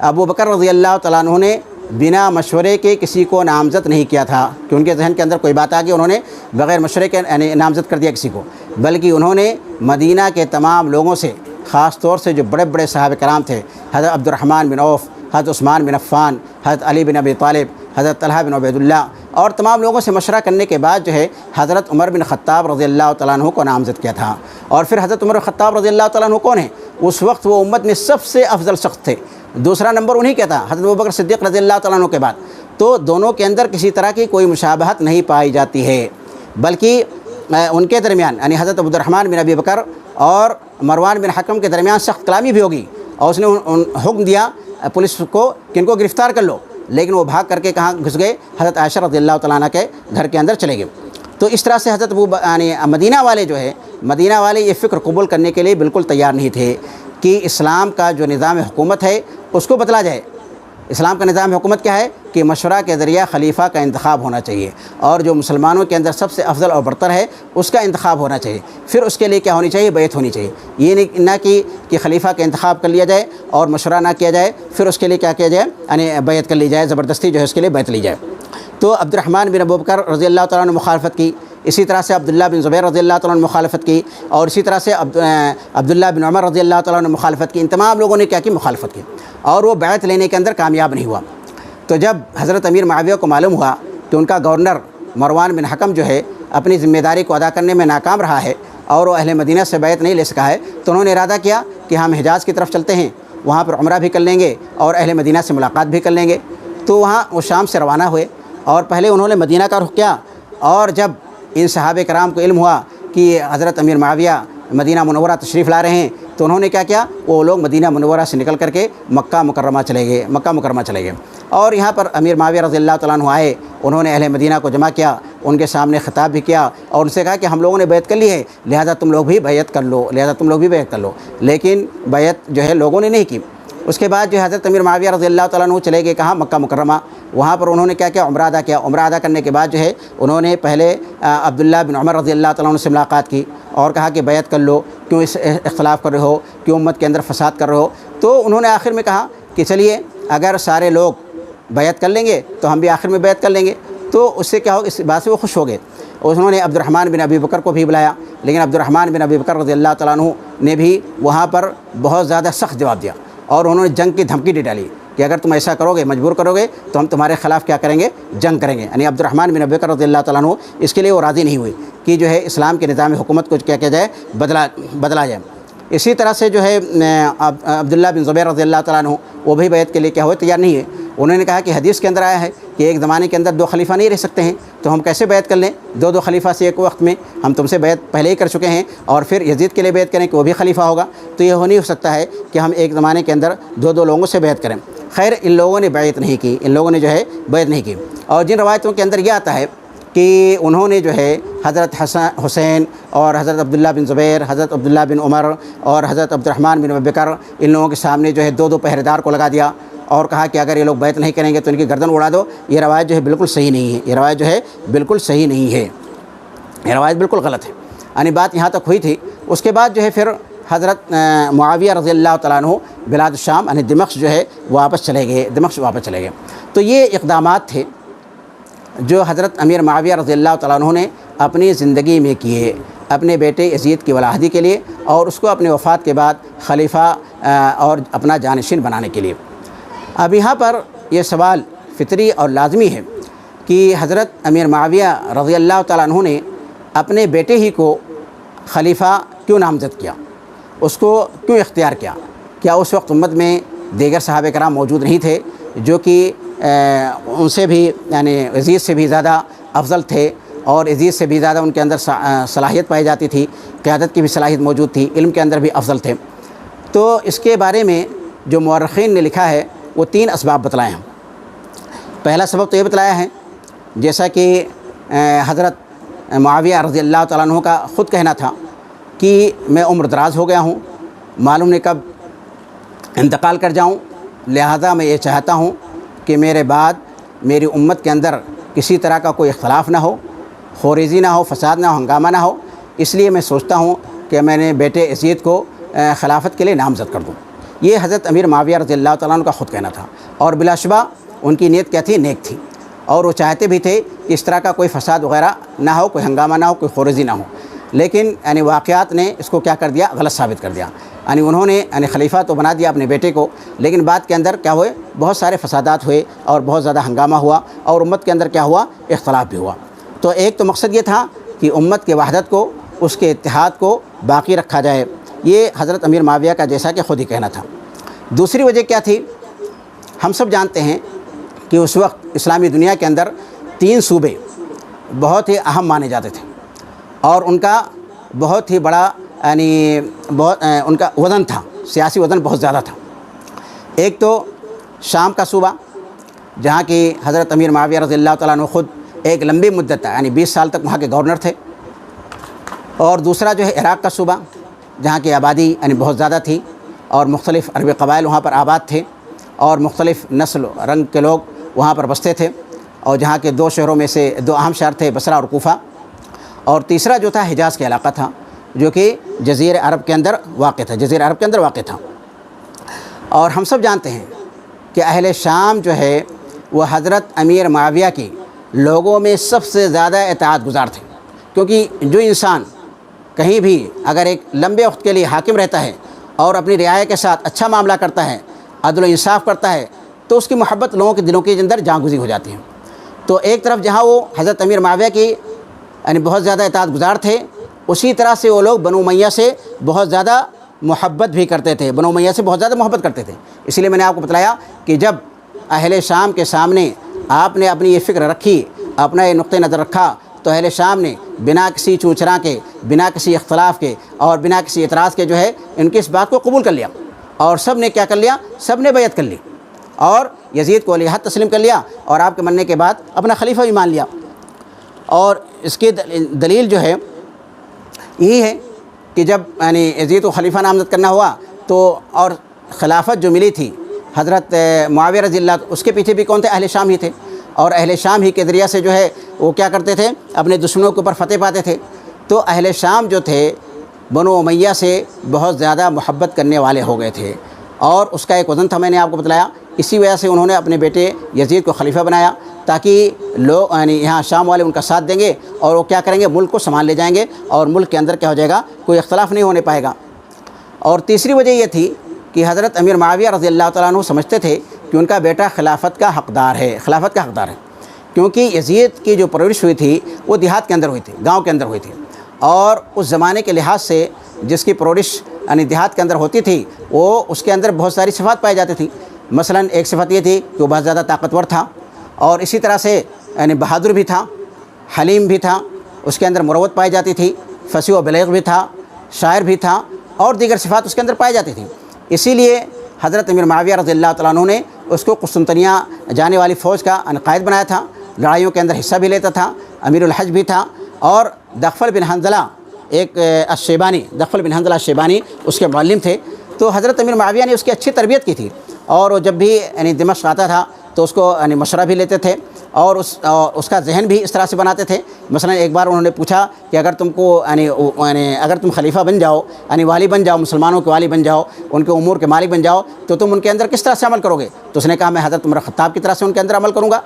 ابوبکر رضی اللہ تعالیٰ عنہ نے بنا مشورے کے کسی کو نامزد نہیں کیا تھا کہ ان کے ذہن کے اندر کوئی بات آ گئی، انہوں نے بغیر مشورے کے نامزد کر دیا کسی کو، بلکہ انہوں نے مدینہ کے تمام لوگوں سے، خاص طور سے جو بڑے بڑے صحابہ کرام تھے، حضرت عبد الرحمن بن عوف، حضرت عثمان بن عفان، حضرت علی بن ابی طالب، حضرت طلحہ بن عبید اللہ، اور تمام لوگوں سے مشورہ کرنے کے بعد جو ہے حضرت عمر بن خطاب رضی اللہ تعالیٰ عنہ کو نامزد کیا تھا۔ اور پھر حضرت عمر بن خطاب رضی اللہ تعالیٰ عنہ کون ہیں؟ اس وقت وہ امت میں سب سے افضل شخص تھے، دوسرا نمبر انہی کا تھا حضرت ابوبکر صدیق رضی اللہ تعالیٰ عنہ کے بعد۔ تو دونوں کے اندر کسی طرح کی کوئی مشابہت نہیں پائی جاتی ہے، بلکہ ان کے درمیان یعنی حضرت عبد الرحمن بن ابی بکر اور مروان بن حکم کے درمیان سخت کلامی بھی ہوگی، اور اس نے حکم دیا پولیس کو کہ ان کو گرفتار کر لو، لیکن وہ بھاگ کر کے کہاں گھس گئے؟ حضرت عائشہ رضی اللہ تعالیٰ عنہ کے گھر کے اندر چلے گئے۔ تو اس طرح سے حضرت یعنی مدینہ والے جو ہے مدینہ والے یہ فکر قبول کرنے کے لیے بالکل تیار نہیں تھے کہ اسلام کا جو نظام حکومت ہے اس کو بدلا جائے۔ اسلام کا نظام حکومت کیا ہے کہ مشورہ کے ذریعہ خلیفہ کا انتخاب ہونا چاہیے، اور جو مسلمانوں کے اندر سب سے افضل اور برتر ہے اس کا انتخاب ہونا چاہیے، پھر اس کے لیے کیا ہونی چاہیے؟ بیعت ہونی چاہیے۔ یہ نہ کہ خلیفہ کا انتخاب کر لیا جائے اور مشورہ نہ کیا جائے، پھر اس کے لیے کیا کیا جائے؟ یعنی بیعت کر لی جائے، زبردستی جو ہے اس کے لیے بیعت لی جائے۔ تو عبد الرحمن بن ابوبکر رضی اللہ تعالیٰ نے مخالفت کی، اسی طرح سے عبداللہ بن زبیر رضی اللہ تعالیٰ نے مخالفت کی، اور اسی طرح سے عبداللہ بن عمر رضی اللہ تعالیٰ نے مخالفت کی۔ ان تمام لوگوں نے کیا کی؟ مخالفت کی، اور وہ بیعت لینے کے اندر کامیاب نہیں ہوا۔ تو جب حضرت امیر معاویہ کو معلوم ہوا کہ ان کا گورنر مروان بن حکم جو ہے اپنی ذمہ داری کو ادا کرنے میں ناکام رہا ہے اور وہ اہل مدینہ سے بیعت نہیں لے سکا ہے، تو انہوں نے ارادہ کیا کہ ہم حجاز کی طرف چلتے ہیں، وہاں پر عمرہ بھی کر لیں گے اور اہل مدینہ سے ملاقات بھی کر لیں گے۔ تو وہاں وہ شام سے روانہ ہوئے، اور پہلے انہوں نے مدینہ کا رخ کیا، اور جب ان صحابہ کرام کو علم ہوا کہ حضرت امیر معاویہ مدینہ منورہ تشریف لا رہے ہیں، تو انہوں نے کیا کیا؟ وہ لوگ مدینہ منورہ سے نکل کر کے مکہ مکرمہ چلے گئے، اور یہاں پر امیر معاویہ رضی اللہ تعالیٰ عنہ آئے۔ انہوں نے اہل مدینہ کو جمع کیا، ان کے سامنے خطاب بھی کیا، اور ان سے کہا کہ ہم لوگوں نے بیعت کر لی ہے، لہذا تم لوگ بھی بیعت کر لو، لیکن بیعت جو ہے لوگوں نے نہیں کی۔ اس کے بعد جو حضرت امیر معاویہ رضی اللہ تعالیٰ عنہ چلے گئے کہاں؟ مکہ مکرمہ۔ وہاں پر انہوں نے کیا کیا؟ عمرہ ادا کیا۔ عمرہ ادا کرنے کے بعد جو ہے انہوں نے پہلے عبداللہ بن عمر رضی اللہ تعالیٰ عنہ سے ملاقات کی اور کہا کہ بیعت کر لو، کیوں اس اختلاف کر رہے ہو، کیوں امت کے اندر فساد کر رہے ہو؟ تو انہوں نے آخر میں کہا کہ چلیے اگر سارے لوگ بیعت کر لیں گے تو ہم بھی آخر میں بیعت کر لیں گے۔ تو اس سے کیا ہو؟ اس بات سے وہ خوش ہو گئے۔ انہوں نے عبد الرحمن بن ابی بکر کو بھی بلایا، لیکن عبد الرحمن بن ابی بکر رضی اللہ تعالیٰ عنہ نے بھی وہاں پر بہت زیادہ سخت جواب دیا، اور انہوں نے جنگ کی دھمکی دے ڈالی کہ اگر تم ایسا کرو گے، مجبور کرو گے، تو ہم تمہارے خلاف کیا کریں گے؟ جنگ کریں گے۔ یعنی عبد الرحمن بن ابی بکر رضی اللہ تعالیٰ عنہ اس کے لیے وہ راضی نہیں ہوئے کہ جو ہے اسلام کے نظام حکومت کو کیا جائے؟ بدلا جائے۔ اسی طرح سے جو ہے عبداللہ بن زبیر رضی اللہ تعالیٰ عنہ وہ بھی بیعت کے لیے کیا ہوئے؟ تیار نہیں ہے۔ انہوں نے کہا کہ حدیث کے اندر آیا ہے کہ ایک زمانے کے اندر 2 خلیفہ نہیں رہ سکتے ہیں، تو ہم کیسے بیعت کر لیں 2 خلیفہ سے ایک وقت میں؟ ہم تم سے بیعت پہلے ہی کر چکے ہیں، اور پھر یزید کے لیے بیعت کریں کہ وہ بھی خلیفہ ہوگا، تو یہ ہو نہیں سکتا ہے کہ ہم ایک زمانے کے اندر 2 لوگوں سے بیعت کریں۔ خیر ان لوگوں نے بیعت نہیں کی، ان لوگوں نے جو ہے بیعت نہیں کی۔ اور جن روایتوں کے اندر یہ آتا ہے کہ انہوں نے جو ہے حضرت حسین اور حضرت عبداللہ بن زبیر، حضرت عبداللہ بن عمر اور حضرت عبد الرحمن بن ابی بکر، ان لوگوں کے سامنے جو ہے 2 پہرے دار کو لگا دیا اور کہا کہ اگر یہ لوگ بیعت نہیں کریں گے تو ان کی گردن اڑا دو۔ یہ روایت جو ہے بالکل صحیح نہیں ہے، یہ روایت جو ہے بالکل صحیح نہیں ہے، یہ روایت بالکل غلط ہے۔ یعنی بات یہاں تک ہوئی تھی۔ اس کے بعد جو ہے پھر حضرت معاویہ رضی اللہ تعالیٰ عنہ بلاد الشام یعنی دمشق جو ہے واپس چلے گئے۔ تو یہ اقدامات تھے جو حضرت امیر معاویہ رضی اللہ تعالیٰ عنہ نے اپنی زندگی میں کیے، اپنے بیٹے یزید کی ولادت کے لیے، اور اس کو اپنے وفات کے بعد خلیفہ اور اپنا جانشین بنانے کے لیے۔ اب یہاں پر یہ سوال فطری اور لازمی ہے کہ حضرت امیر معاویہ رضی اللہ تعالیٰ عنہ نے اپنے بیٹے ہی کو خلیفہ کیوں نامزد کیا، اس کو کیوں اختیار کیا؟ کیا اس وقت امت میں دیگر صحابہ کرام موجود نہیں تھے جو کہ ان سے بھی یعنی یزید سے بھی زیادہ افضل تھے، اور یزید سے بھی زیادہ ان کے اندر صلاحیت پائی جاتی تھی، قیادت کی بھی صلاحیت موجود تھی، علم کے اندر بھی افضل تھے؟ تو اس کے بارے میں جو مورخین نے لکھا ہے وہ 3 اسباب بتلائے ہیں۔ پہلا سبب تو یہ بتلایا ہے جیسا کہ حضرت معاویہ رضی اللہ تعالیٰ عنہ کا خود کہنا تھا کہ میں عمر دراز ہو گیا ہوں، معلوم نہیں کب انتقال کر جاؤں، لہذا میں یہ چاہتا ہوں کہ میرے بعد میری امت کے اندر کسی طرح کا کوئی اختلاف نہ ہو، خوریزی نہ ہو، فساد نہ ہو، ہنگامہ نہ ہو، اس لیے میں سوچتا ہوں کہ میں نے بیٹے یزید کو خلافت کے لیے نامزد کر دوں۔ یہ حضرت امیر معاویہ رضی اللہ تعالیٰ عنہ کا خود کہنا تھا، اور بلا شبہ ان کی نیت کیا تھی؟ نیک تھی، اور وہ چاہتے بھی تھے کہ اس طرح کا کوئی فساد وغیرہ نہ ہو، کوئی ہنگامہ نہ ہو، کوئی خوریزی نہ ہو، لیکن یعنی واقعات نے اس کو کیا کر دیا؟ غلط ثابت کر دیا۔ یعنی انہوں نے خلیفہ تو بنا دیا اپنے بیٹے کو، لیکن بعد کے اندر کیا ہوئے، بہت سارے فسادات ہوئے اور بہت زیادہ ہنگامہ ہوا اور امت کے اندر کیا ہوا، اختلاف بھی ہوا۔ تو ایک تو مقصد یہ تھا کہ امت کے وحدت کو، اس کے اتحاد کو باقی رکھا جائے، یہ حضرت امیر معاویہ کا جیسا کہ خود ہی کہنا تھا۔ دوسری وجہ کیا تھی، ہم سب جانتے ہیں کہ اس وقت اسلامی دنیا کے اندر 3 صوبے بہت ہی اہم مانے جاتے تھے اور ان کا بہت ہی بڑا ان کا وزن تھا، سیاسی وزن بہت زیادہ تھا۔ ایک تو شام کا صوبہ جہاں کی حضرت امیر معاویہ رضی اللہ تعالیٰ عنہ خود ایک لمبی مدت 20 سال تک وہاں کے گورنر تھے، اور دوسرا جو ہے عراق کا صوبہ جہاں کی آبادی بہت زیادہ تھی اور مختلف عربی قبائل وہاں پر آباد تھے اور مختلف نسل رنگ کے لوگ وہاں پر بستے تھے، اور جہاں کے 2 شہروں میں سے 2 اہم شہر تھے بصرہ اور کوفہ، اور تیسرا جو تھا حجاز کا علاقہ تھا جو کہ جزیرہ عرب کے اندر واقع تھا۔ اور ہم سب جانتے ہیں کہ اہل شام جو ہے وہ حضرت امیر معاویہ کی لوگوں میں سب سے زیادہ اطاعت گزار تھے، کیونکہ جو انسان کہیں بھی اگر ایک لمبے وقت کے لیے حاکم رہتا ہے اور اپنی رعایا کے ساتھ اچھا معاملہ کرتا ہے، عدل و انصاف کرتا ہے، تو اس کی محبت لوگوں کے دلوں کے اندر جاگزی ہو جاتی ہے۔ تو ایک طرف جہاں وہ حضرت امیر معاویہ کی بہت زیادہ اطاعت گزار تھے، اسی طرح سے وہ لوگ بنو امیہ سے بہت زیادہ محبت بھی کرتے تھے، بنو امیہ سے بہت زیادہ محبت کرتے تھے۔ اسی لیے میں نے آپ کو بتلایا کہ جب اہل شام کے سامنے آپ نے اپنی یہ فکر رکھی، اپنا یہ نقطہ نظر رکھا، تو اہل شام نے بنا کسی چونچرا کے، بنا کسی اختلاف کے اور بنا کسی اعتراض کے جو ہے ان کی اس بات کو قبول کر لیا، اور سب نے کیا کر لیا، سب نے بیعت کر لی اور یزید کو ولی عہد تسلیم کر لیا، اور آپ کے مننے کے بعد اپنا خلیفہ بھی مان لیا۔ اور اس کی دلیل جو ہے یہی ہے کہ جب یزید کو خلیفہ نامزد کرنا ہوا تو اور خلافت جو ملی تھی حضرت معاویہ رضی اللہ، اس کے پیچھے بھی کون تھے، اہل شام ہی تھے، اور اہل شام ہی کے ذریعہ سے جو ہے وہ کیا کرتے تھے، اپنے دشمنوں کے اوپر فتح پاتے تھے۔ تو اہل شام جو تھے بنو امیہ سے بہت زیادہ محبت کرنے والے ہو گئے تھے، اور اس کا ایک وزن تھا، میں نے آپ کو بتلایا۔ اسی وجہ سے انہوں نے اپنے بیٹے یزید کو خلیفہ بنایا تاکہ لوگ یہاں شام والے ان کا ساتھ دیں گے اور وہ کیا کریں گے، ملک کو سنبھال لے جائیں گے اور ملک کے اندر کیا ہو جائے گا، کوئی اختلاف نہیں ہونے پائے گا۔ اور تیسری وجہ یہ تھی کہ حضرت امیر معاویہ رضی اللہ تعالیٰ عنہ سمجھتے تھے کہ ان کا بیٹا خلافت کا حقدار ہے، کیونکہ یزید کی جو پرورش ہوئی تھی وہ دیہات کے اندر ہوئی تھی، گاؤں کے اندر ہوئی تھی، اور اس زمانے کے لحاظ سے جس کی پرورش دیہات کے اندر ہوتی تھی وہ اس کے اندر بہت ساری صفات پائی جاتی تھی۔ مثلا ایک صفت یہ تھی کہ وہ بہت زیادہ طاقتور تھا، اور اسی طرح سے بہادر بھی تھا، حلیم بھی تھا، اس کے اندر مروت پائی جاتی تھی، فصیح و بلیغ بھی تھا، شاعر بھی تھا، اور دیگر صفات اس کے اندر پائی جاتی تھیں۔ اسی لیے حضرت امیر معاویہ رضی اللہ تعالیٰ عنہ نے اس کو قسطنطنیہ جانے والی فوج کا قائد بنایا تھا، لڑائیوں کے اندر حصہ بھی لیتا تھا، امیر الحج بھی تھا، اور دغفل بن حنظلہ الشیبانی اس کے معلم تھے۔ تو حضرت امیر معاویہ نے اس کی اچھی تربیت کی تھی، اور وہ جب بھی دمشق آتا تھا تو اس کو مشورہ بھی لیتے تھے اور اس کا ذہن بھی اس طرح سے بناتے تھے۔ مثلا ایک بار انہوں نے پوچھا کہ اگر تم خلیفہ بن جاؤ، والی بن جاؤ، مسلمانوں کے والی بن جاؤ، ان کے امور کے مالک بن جاؤ، تو تم ان کے اندر کس طرح سے عمل کرو گے؟ تو اس نے کہا میں حضرت عمر خطاب کی طرح سے ان کے اندر عمل کروں گا۔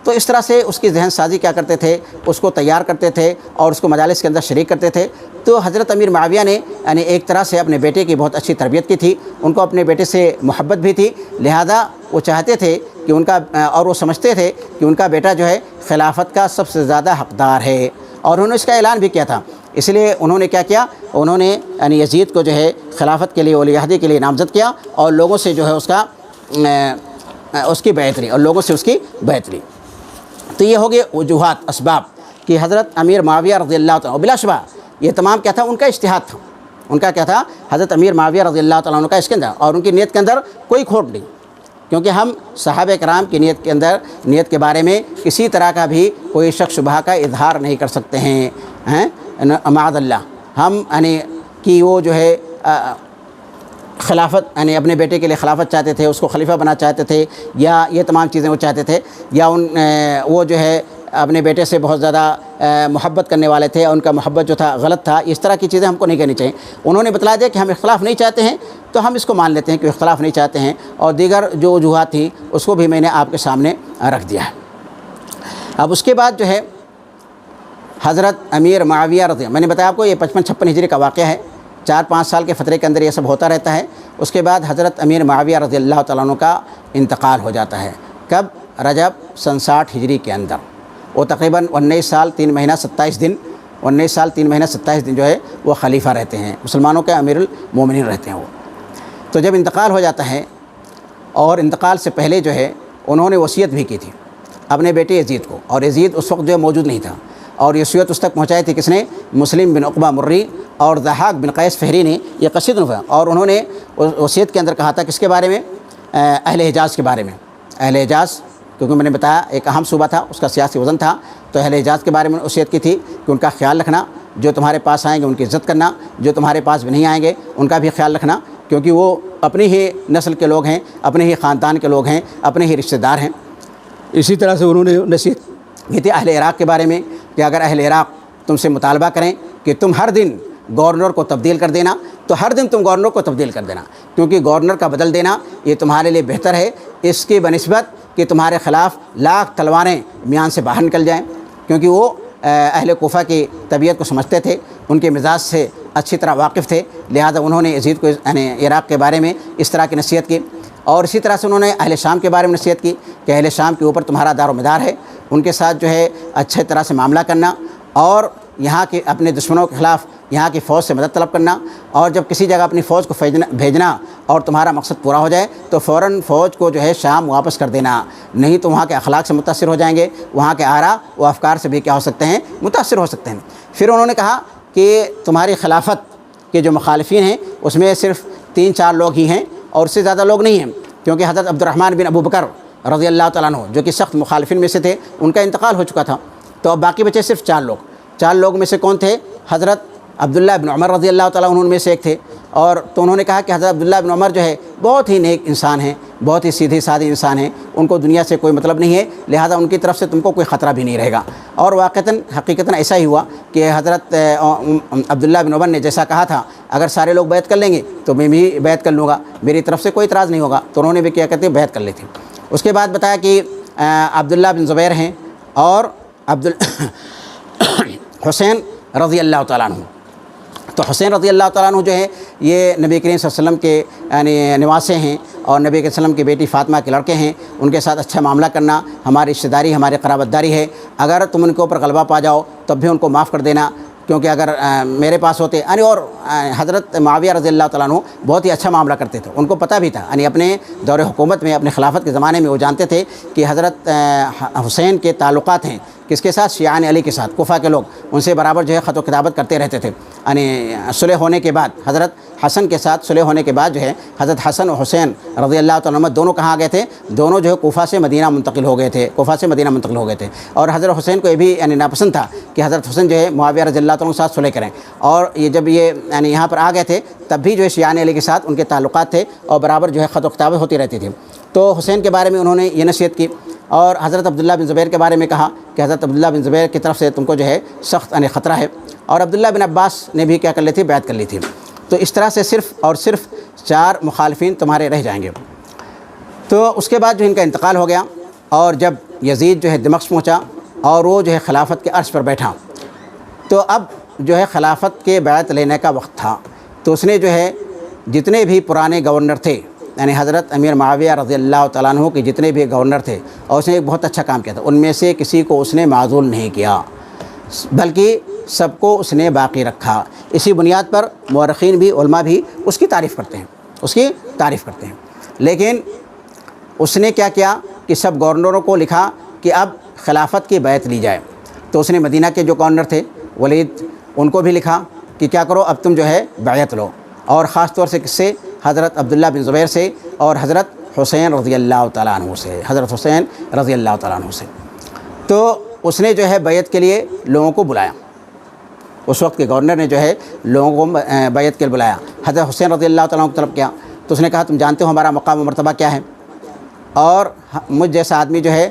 تو اس طرح سے اس کی ذہن سازی کیا کرتے تھے، اس کو تیار کرتے تھے اور اس کو مجالس کے اندر شریک کرتے تھے۔ تو حضرت امیر معاویہ نے ایک طرح سے اپنے بیٹے کی بہت اچھی تربیت کی تھی، ان کو اپنے بیٹے سے محبت بھی تھی، لہذا وہ چاہتے تھے کہ اور وہ سمجھتے تھے کہ ان کا بیٹا جو ہے خلافت کا سب سے زیادہ حقدار ہے، اور انہوں نے اس کا اعلان بھی کیا تھا۔ اس لیے انہوں نے کیا کیا، انہوں نے یزید کو جو ہے خلافت کے لیے، ولی عہدی کے لیے نامزد کیا، اور لوگوں سے جو ہے اس کی بیعت لی، اور لوگوں سے اس کی بیعت لی۔ تو یہ ہو گئے وجوہات، اسباب کہ حضرت امیر معاویہ رضی اللہ تعالیٰ، بلا شبہ یہ تمام کیا تھا، ان کا اجتہاد تھا، ان کا کیا تھا، حضرت امیر معاویہ رضی اللہ تعالیٰ عنہ کا اس کے اندر، اور ان کی نیت کے اندر کوئی کھوٹ نہیں، کیونکہ ہم صحابہ کرام کی نیت کے بارے میں کسی طرح کا بھی کوئی شک شبہ کا اظہار نہیں کر سکتے ہیں، معاذ اللہ۔ ہم کہ وہ جو ہے خلافت اپنے بیٹے کے لیے خلافت چاہتے تھے، اس کو خلیفہ بنا چاہتے تھے، یا یہ تمام چیزیں وہ چاہتے تھے، یا وہ جو ہے اپنے بیٹے سے بہت زیادہ محبت کرنے والے تھے، اور ان کا محبت جو تھا غلط تھا، اس طرح کی چیزیں ہم کو نہیں کہنی چاہیے۔ انہوں نے بتلا دیا کہ ہم اختلاف نہیں چاہتے ہیں، تو ہم اس کو مان لیتے ہیں کہ اختلاف نہیں چاہتے ہیں، اور دیگر جو وجوہات تھیں اس کو بھی میں نے آپ کے سامنے رکھ دیا ہے۔ اب اس کے بعد جو ہے حضرت امیر معاویہ میں نے بتایا آپ کو یہ 55-56 ہجری کا واقعہ ہے، 4-5 سال کے فترے کے اندر یہ سب ہوتا رہتا ہے۔ اس کے بعد حضرت امیر معاویہ رضی اللہ تعالیٰ عنہ کا انتقال ہو جاتا ہے۔ کب؟ رجب سن 60 ہجری کے اندر۔ وہ تقریباً 19 سال 3 مہینہ 27 دن 19 سال 3 مہینہ 27 دن جو ہے وہ خلیفہ رہتے ہیں، مسلمانوں کے امیر المومنین رہتے ہیں وہ۔ تو جب انتقال ہو جاتا ہے، اور انتقال سے پہلے جو ہے انہوں نے وصیت بھی کی تھی اپنے بیٹے یزید کو، اور یزید اس وقت جو ہے موجود نہیں تھا، اور یہ وصیت اس تک پہنچائی تھی کس نے؟ مسلم بن عقبہ مری اور ضحاک بن قیس فہری نے یہ قصید نویسا، اور انہوں نے وصیت کے اندر کہا تھا کس کے بارے میں؟ اہل حجاز کے بارے میں۔ اہل حجاز، کیونکہ میں نے بتایا ایک اہم صوبہ تھا، اس کا سیاسی وزن تھا، تو اہل حجاز کے بارے میں وصیت کی تھی کہ ان کا خیال رکھنا، جو تمہارے پاس آئیں گے ان کی عزت کرنا، جو تمہارے پاس بھی نہیں آئیں گے ان کا بھی خیال رکھنا، کیونکہ وہ اپنی ہی نسل کے لوگ ہیں، اپنے ہی خاندان کے لوگ ہیں، اپنے ہی رشتہ دار ہیں۔ اسی طرح سے انہوں نے نصیحت کی تھی اہل عراق کے بارے میں کہ اگر اہل عراق تم سے مطالبہ کریں کہ تم ہر دن گورنر کو تبدیل کر دینا، تو ہر دن تم گورنر کو تبدیل کر دینا، کیونکہ گورنر کا بدل دینا یہ تمہارے لیے بہتر ہے، اس کی بنسبت کہ تمہارے خلاف لاکھ تلواریں میان سے باہر نکل جائیں، کیونکہ وہ اہل کوفہ کی طبیعت کو سمجھتے تھے، ان کے مزاج سے اچھی طرح واقف تھے، لہذا انہوں نے یزید کو یعنی عراق کے بارے میں اس طرح کی نصیحت کی۔ اور اسی طرح سے انہوں نے اہل شام کے بارے میں نصیحت کی کہ اہل شام کے اوپر تمہارا دار و مدار ہے، ان کے ساتھ جو ہے اچھے طرح سے معاملہ کرنا، اور یہاں کے اپنے دشمنوں کے خلاف یہاں کی فوج سے مدد طلب کرنا، اور جب کسی جگہ اپنی فوج کو بھیجنا اور تمہارا مقصد پورا ہو جائے تو فوراً فوج کو جو ہے شام واپس کر دینا، نہیں تو وہاں کے اخلاق سے متاثر ہو جائیں گے، وہاں کے آراء و افکار سے بھی کیا ہو سکتے ہیں؟ متاثر ہو سکتے ہیں۔ پھر انہوں نے کہا کہ تمہاری خلافت کے جو مخالفین ہیں اس میں صرف 3-4 لوگ ہی ہیں، اور اس سے زیادہ لوگ نہیں ہیں، کیونکہ حضرت عبد الرحمن بن ابو بکر رضی اللہ تعالیٰ عنہ جو کہ سخت مخالفین میں سے تھے، ان کا انتقال ہو چکا تھا، تو اب باقی بچے صرف 4 لوگ۔ 4 لوگ میں سے کون تھے؟ حضرت عبداللہ بن عمر رضی اللہ تعالیٰ عنہ ان میں سے ایک تھے، اور تو انہوں نے کہا کہ حضرت عبداللہ بن عمر جو ہے بہت ہی نیک انسان ہیں، بہت ہی سیدھے سادے انسان ہیں، ان کو دنیا سے کوئی مطلب نہیں ہے، لہذا ان کی طرف سے تم کو کوئی خطرہ بھی نہیں رہے گا۔ اور واقعتاً حقیقتاً ایسا ہی ہوا کہ حضرت عبداللہ بن عمر نے جیسا کہا تھا اگر سارے لوگ بیعت کر لیں گے تو میں بھی بیعت کر لوں گا، میری طرف سے کوئی اعتراض نہیں ہوگا، تو انہوں نے بھی کیا کہتے ہیں بیعت کر لی تھی۔ اس کے بعد بتایا کہ عبداللہ بن زبیر ہیں اور حسین رضی اللہ تعالیٰ عنہ، تو حسین رضی اللہ تعالیٰ عنہ جو ہے یہ نبی کریم صلی اللہ علیہ وسلم کے یعنی نواسے ہیں، اور نبی کریم صلی اللہ علیہ وسلم کی بیٹی فاطمہ کے لڑکے ہیں، ان کے ساتھ اچھا معاملہ کرنا ہماری رشتہ داری، ہماری قرابت داری ہے، اگر تم ان کے اوپر غلبہ پا جاؤ تب بھی ان کو معاف کر دینا، کیونکہ اگر میرے پاس ہوتے یعنی، اور حضرت معاویہ رضی اللہ تعالیٰ عنہ بہت ہی اچھا معاملہ کرتے تھے، ان کو پتہ بھی تھا، یعنی اپنے دور حکومت میں اپنے خلافت کے زمانے میں وہ جانتے تھے کہ حضرت حسین کے تعلقات ہیں کس کے ساتھ؟ شیعان علی کے ساتھ، کوفہ کے لوگ ان سے برابر جو ہے خط و کتابت کرتے رہتے تھے، یعنی صلح ہونے کے بعد حضرت حسن کے ساتھ صلح ہونے کے بعد جو ہے حضرت حسن و حسین رضی اللہ تعالیٰ عنہ دونوں کہاں گئے تھے؟ دونوں جو ہے کوفہ سے مدینہ منتقل ہو گئے تھے، کوفہ سے مدینہ منتقل ہو گئے تھے، اور حضرت حسین کو یہ بھی یعنی ناپسند تھا کہ حضرت حسین جو ہے معاویہ رضی اللہ تعالیٰ عنہ کے ساتھ صلح کریں، اور یہ جب یہ یعنی یہاں پر آ گئے تھے تب بھی جو ہے شیعان علی کے ساتھ ان کے تعلقات تھے، اور برابر جو ہے خط و کتابت ہوتی رہتی تھی۔ تو حسین کے بارے میں انہوں نے یہ نصیحت کی، اور حضرت عبداللہ بن زبیر کے بارے میں کہا کہ حضرت عبداللہ بن زبیر کی طرف سے تم کو جو ہے سخت یعنی خطرہ ہے، اور عبداللہ بن عباس نے بھی کیا کر لی تھی؟ بیعت کر لی تھی۔ تو اس طرح سے صرف اور صرف 4 مخالفین تمہارے رہ جائیں گے۔ تو اس کے بعد جو ان کا انتقال ہو گیا، اور جب یزید جو ہے دمشق پہنچا اور وہ جو ہے خلافت کے عرش پر بیٹھا، تو اب جو ہے خلافت کے بیعت لینے کا وقت تھا، تو اس نے جو ہے جتنے بھی پرانے گورنر تھے یعنی حضرت امیر معاویہ رضی اللہ تعالیٰ عنہ کے جتنے بھی گورنر تھے، اور اس نے ایک بہت اچھا کام کیا تھا، ان میں سے کسی کو اس نے معزول نہیں کیا، بلکہ سب کو اس نے باقی رکھا۔ اسی بنیاد پر مورخین بھی علماء بھی اس کی تعریف کرتے ہیں، اس کی تعریف کرتے ہیں۔ لیکن اس نے کیا کیا کہ سب گورنروں کو لکھا کہ اب خلافت کی بیعت لی جائے، تو اس نے مدینہ کے جو گورنر تھے ولید، ان کو بھی لکھا کہ کیا کرو اب تم جو ہے بیعت لو، اور خاص طور سے کس سے؟ حضرت عبداللہ بن زبیر سے اور حضرت حسین رضی اللہ تعالیٰ عنہ سے، حضرت حسین رضی اللہ تعالیٰ عنہ سے۔ تو اس نے جو ہے بیعت کے لیے لوگوں کو بلایا، اس وقت کے گورنر نے جو ہے لوگوں کو بیعت کے لیے بلایا، حضرت حسین رضی اللہ تعالیٰ عنہ کی طرف کیا، تو اس نے کہا تم جانتے ہو ہمارا مقام و مرتبہ کیا ہے، اور مجھ جیسا آدمی جو ہے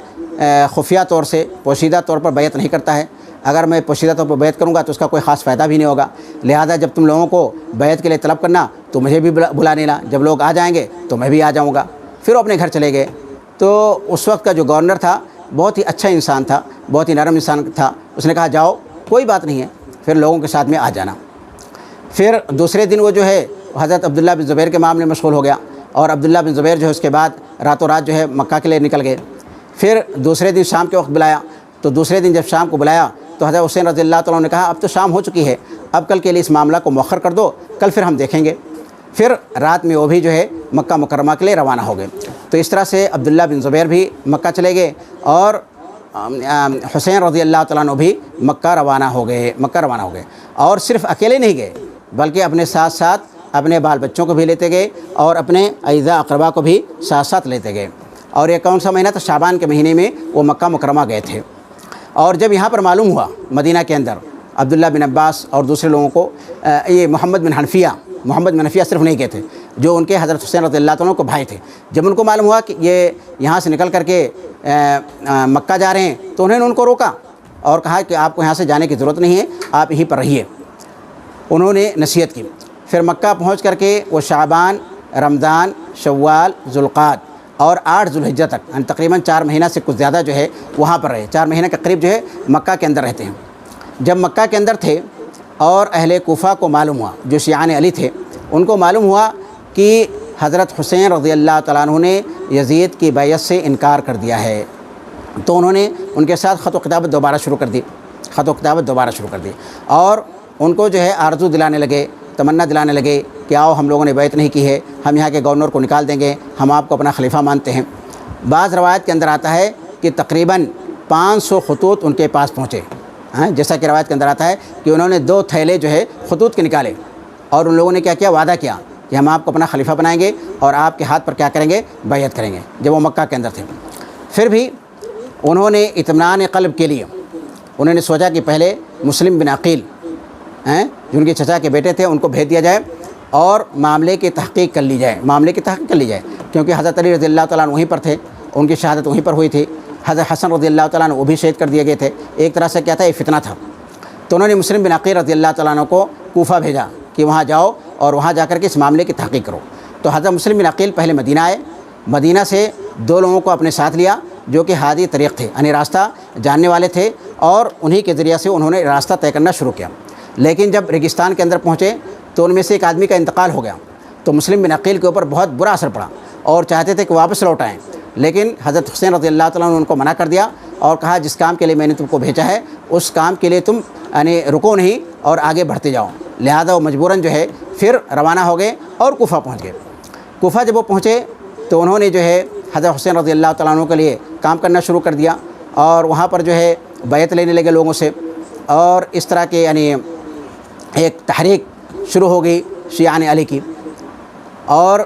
خفیہ طور سے پوشیدہ طور پر بیعت نہیں کرتا ہے، اگر میں پوشیدہ طور پر بیعت کروں گا تو اس کا کوئی خاص فائدہ بھی نہیں ہوگا، لہذا جب تم لوگوں کو بیعت کے لیے طلب کرنا تو مجھے بھی بلا لینا، جب لوگ آ جائیں گے تو میں بھی آ جاؤں گا۔ پھر وہ اپنے گھر چلے گئے۔ تو اس وقت کا جو گورنر تھا بہت ہی اچھا انسان تھا، بہت ہی نرم انسان تھا، اس نے کہا جاؤ کوئی بات نہیں ہے، پھر لوگوں کے ساتھ میں آ جانا۔ پھر دوسرے دن وہ جو ہے حضرت عبداللہ بن زبیر کے معاملے میں مشغول ہو گیا، اور عبداللہ بن زبیر جو ہے اس کے بعد راتوں رات جو ہے مکہ کے لیے نکل گئے۔ پھر دوسرے دن شام کے وقت بلایا، تو دوسرے دن جب شام کو بلایا تو حضرت حسین رضی اللہ تعالیٰ عنہ نے کہا اب تو شام ہو چکی ہے، اب کل کے لیے اس معاملہ کو مؤخر کر دو، کل پھر ہم دیکھیں گے۔ پھر رات میں وہ بھی جو ہے مکہ مکرمہ کے لیے روانہ ہو گئے۔ تو اس طرح سے عبداللہ بن زبیر بھی مکہ چلے گئے، اور حسین رضی اللہ تعالیٰ عنہ بھی مکہ روانہ ہو گئے۔ اور صرف اکیلے نہیں گئے بلکہ اپنے ساتھ ساتھ اپنے بال بچوں کو بھی لیتے گئے، اور اپنے اعزاء اقربا کو بھی ساتھ ساتھ لیتے گئے۔ اور یہ کون سا مہینہ تھا؟ شعبان کے مہینے میں وہ مکہ مکرمہ گئے تھے۔ اور جب یہاں پر معلوم ہوا مدینہ کے اندر عبداللہ بن عباس اور دوسرے لوگوں کو، یہ محمد بن حنفیہ صرف نہیں گئے تھے، جو ان کے حضرت حسین رضی اللہ تعالیٰ کو بھائی تھے، جب ان کو معلوم ہوا کہ یہ یہاں سے نکل کر کے مکہ جا رہے ہیں تو انہوں نے ان کو روکا اور کہا کہ آپ کو یہاں سے جانے کی ضرورت نہیں ہے، آپ یہیں پر رہیے۔ انہوں نے نصیحت کی۔ پھر مکہ پہنچ کر کے وہ شعبان، رمضان، شوال، ذوالقعدہ اور 8 ذوالحجہ تک، یعنی تقریباً 4 مہینہ سے کچھ زیادہ جو ہے وہاں پر رہے۔ 4 مہینہ کے قریب جو ہے مکہ کے اندر رہتے ہیں۔ جب مکہ کے اندر تھے اور اہل کوفہ کو معلوم ہوا، جو شیعان علی تھے، ان کو معلوم ہوا کہ حضرت حسین رضی اللہ تعالیٰ عنہ نے یزید کی بیعت سے انکار کر دیا ہے، تو انہوں نے ان کے ساتھ خط و کتابت دوبارہ شروع کر دی، اور ان کو جو ہے آرزو دلانے لگے، تمنا دلانے لگے کہ آؤ ہم لوگوں نے بیعت نہیں کی ہے، ہم یہاں کے گورنر کو نکال دیں گے، ہم آپ کو اپنا خلیفہ مانتے ہیں۔ بعض روایت کے اندر آتا ہے کہ تقریباً 500 خطوط ان کے پاس پہنچے، جیسا کہ روایت کے اندر آتا ہے کہ انہوں نے 2 تھیلے جو ہے خطوط کے نکالے، اور ان لوگوں نے کیا کیا؟ وعدہ کیا کہ ہم آپ کو اپنا خلیفہ بنائیں گے اور آپ کے ہاتھ پر کیا کریں گے؟ بیعت کریں گے، جب وہ مکہ کے اندر تھے۔ پھر بھی انہوں نے اطمینان قلب کے لیے انہوں نے سوچا کہ پہلے مسلم بن عقیل جو ان کے چچا کے بیٹے تھے ان کو بھیج دیا جائے اور معاملے کی تحقیق کر لی جائے، کیونکہ حضرت علی رضی اللہ تعالیٰ عنہ وہیں پر تھے، ان کی شہادت وہیں پر ہوئی تھی۔ حضرت حسن رضی اللہ تعالیٰ عنہ وہ بھی شہید کر دیے گئے تھے۔ ایک طرح سے کیا تھا؟ یہ فتنہ تھا۔ تو انہوں نے مسلم بن عقیل رضی اللہ تعالیٰ عنہ کو کوفہ بھیجا کہ وہاں جاؤ اور وہاں جا کر کے اس معاملے کی تحقیق کرو۔ تو حضرت مسلم بن عقیل پہلے مدینہ آئے، مدینہ سے 2 لوگوں کو اپنے ساتھ لیا جو کہ ہادی طریق تھے، یعنی راستہ جاننے والے تھے، اور انہی کے ذریعے سے انہوں نے راستہ طے کرنا شروع کیا۔ لیکن جب ریگستان کے اندر پہنچے تو ان میں سے ایک آدمی کا انتقال ہو گیا، تو مسلم بن عقیل کے اوپر بہت برا اثر پڑا اور چاہتے تھے کہ واپس لوٹ آئیں، لیکن حضرت حسین رضی اللہ تعالیٰ نے ان کو منع کر دیا اور کہا جس کام کے لیے میں نے تم کو بھیجا ہے اس کام کے لیے تم یعنی رکو نہیں اور آگے بڑھتے جاؤ۔ لہذا وہ مجبوراً جو ہے پھر روانہ ہو گئے اور کوفہ پہنچ گئے۔ کوفہ جب وہ پہنچے تو انہوں نے جو ہے حضرت حسین رضی اللہ تعالیٰ عنہ کے لیے کام کرنا شروع کر دیا، اور وہاں پر جو ہے بیعت لینے لگے لوگوں سے، اور اس طرح کے یعنی ایک تحریک شروع ہو گئی شیعان علی کی۔ اور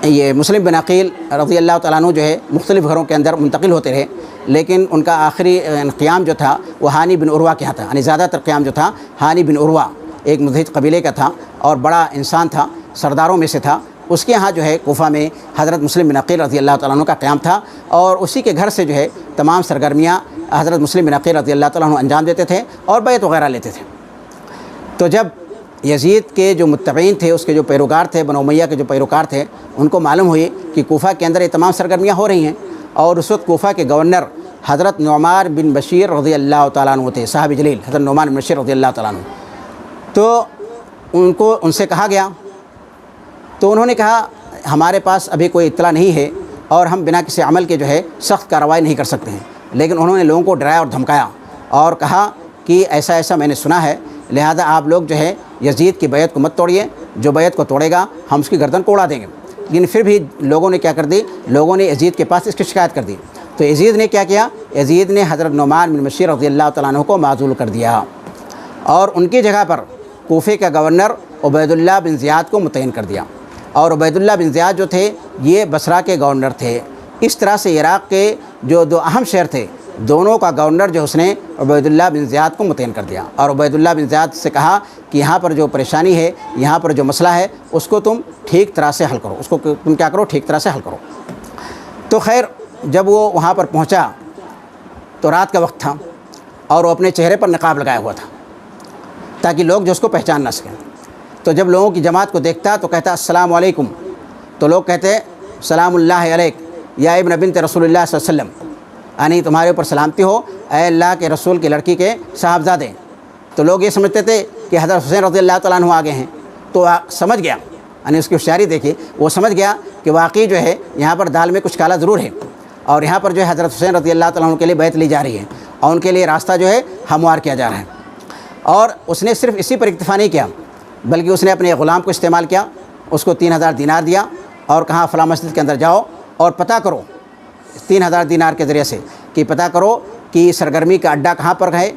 یہ مسلم بن عقیل رضی اللہ تعالیٰ عنہ جو ہے مختلف گھروں کے اندر منتقل ہوتے رہے، لیکن ان کا آخری قیام جو تھا وہ ہانی بن عروہ کے یہاں تھا، یعنی زیادہ تر قیام جو تھا ہانی بن عروہ ایک مدھج قبیلے کا تھا اور بڑا انسان تھا، سرداروں میں سے تھا، اس کے یہاں جو ہے کوفہ میں حضرت مسلم بن عقیل رضی اللہ تعالیٰ عنہ کا قیام تھا، اور اسی کے گھر سے جو ہے تمام سرگرمیاں حضرت مسلم بن عقیل رضی اللہ تعالیٰ عنہ انجام دیتے تھے اور بیعت وغیرہ لیتے تھے۔ تو جب یزید کے جو متبعین تھے، اس کے جو پیروکار تھے، بنو امیہ کے جو پیروکار تھے، ان کو معلوم ہوئی کہ کوفہ کے اندر یہ تمام سرگرمیاں ہو رہی ہیں، اور اس وقت کوفہ کے گورنر حضرت نعمان بن بشیر رضی اللہ تعالیٰ عنہ تھے، صحابی جلیل حضرت نعمان بن بشیر رضی اللہ تعالیٰ عنہ۔ تو ان سے کہا گیا، تو انہوں نے کہا ہمارے پاس ابھی کوئی اطلاع نہیں ہے اور ہم بنا کسی عمل کے جو ہے سخت کارروائی نہیں کر سکتے ہیں، لیکن انہوں نے لوگوں کو ڈرایا اور دھمکایا اور کہا کہ ایسا ایسا میں نے سنا ہے، لہذا آپ لوگ جو ہے یزید کی بیعت کو مت توڑیے، جو بیعت کو توڑے گا ہم اس کی گردن کو اڑا دیں گے۔ لیکن پھر بھی لوگوں نے کیا کر دی؟ لوگوں نے یزید کے پاس اس کی شکایت کر دی، تو یزید نے کیا کیا؟ یزید نے حضرت نعمان بن بشیر رضی اللہ تعالیٰ عنہ کو معزول کر دیا، اور ان کی جگہ پر کوفے کا گورنر عبید اللہ بن زیاد کو متعین کر دیا، اور عبید اللہ بن زیاد جو تھے یہ بصرہ کے گورنر تھے۔ اس طرح سے عراق کے جو 2 اہم شہر تھے، دونوں کا گورنر جو اس نے عبید اللہ بن زیاد کو متعین کر دیا، اور عبید اللہ بن زیاد سے کہا کہ یہاں پر جو پریشانی ہے، یہاں پر جو مسئلہ ہے، اس کو تم ٹھیک طرح سے حل کرو، اس کو تم کیا کرو؟ ٹھیک طرح سے حل کرو۔ تو خیر جب وہ وہاں پر پہنچا تو رات کا وقت تھا، اور وہ اپنے چہرے پر نقاب لگایا ہوا تھا تاکہ لوگ جو اس کو پہچان نہ سکیں۔ تو جب لوگوں کی جماعت کو دیکھتا تو کہتا السلام علیکم، تو لوگ کہتے سلام اللہ علیک یا ابن بنت رسول اللہ صلی اللہ علیہ وسلم، یعنی تمہارے اوپر سلامتی ہو اے اللہ کے رسول کی لڑکی کے صاحبزادے۔ تو لوگ یہ سمجھتے تھے کہ حضرت حسین رضی اللہ تعالیٰ عنہ آگے ہیں، تو سمجھ گیا، یعنی اس کی ہوشیاری دیکھیے، وہ سمجھ گیا کہ واقعی جو ہے یہاں پر دال میں کچھ کالا ضرور ہے، اور یہاں پر جو ہے حضرت حسین رضی اللہ تعالیٰ عنہ کے لیے بیعت لی جا رہی ہے اور ان کے لیے راستہ جو ہے ہموار کیا جا رہا ہے۔ اور اس نے صرف اسی پر اکتفا نہیں کیا، بلکہ اس نے اپنے غلام کو استعمال کیا، اس کو 3000 دینار دیا اور کہا فلاں مسجد کے اندر جاؤ اور پتہ کرو 3000 دینار کے ذریعے سے کہ پتہ کرو کہ سرگرمی کا اڈہ کہاں پر ہے،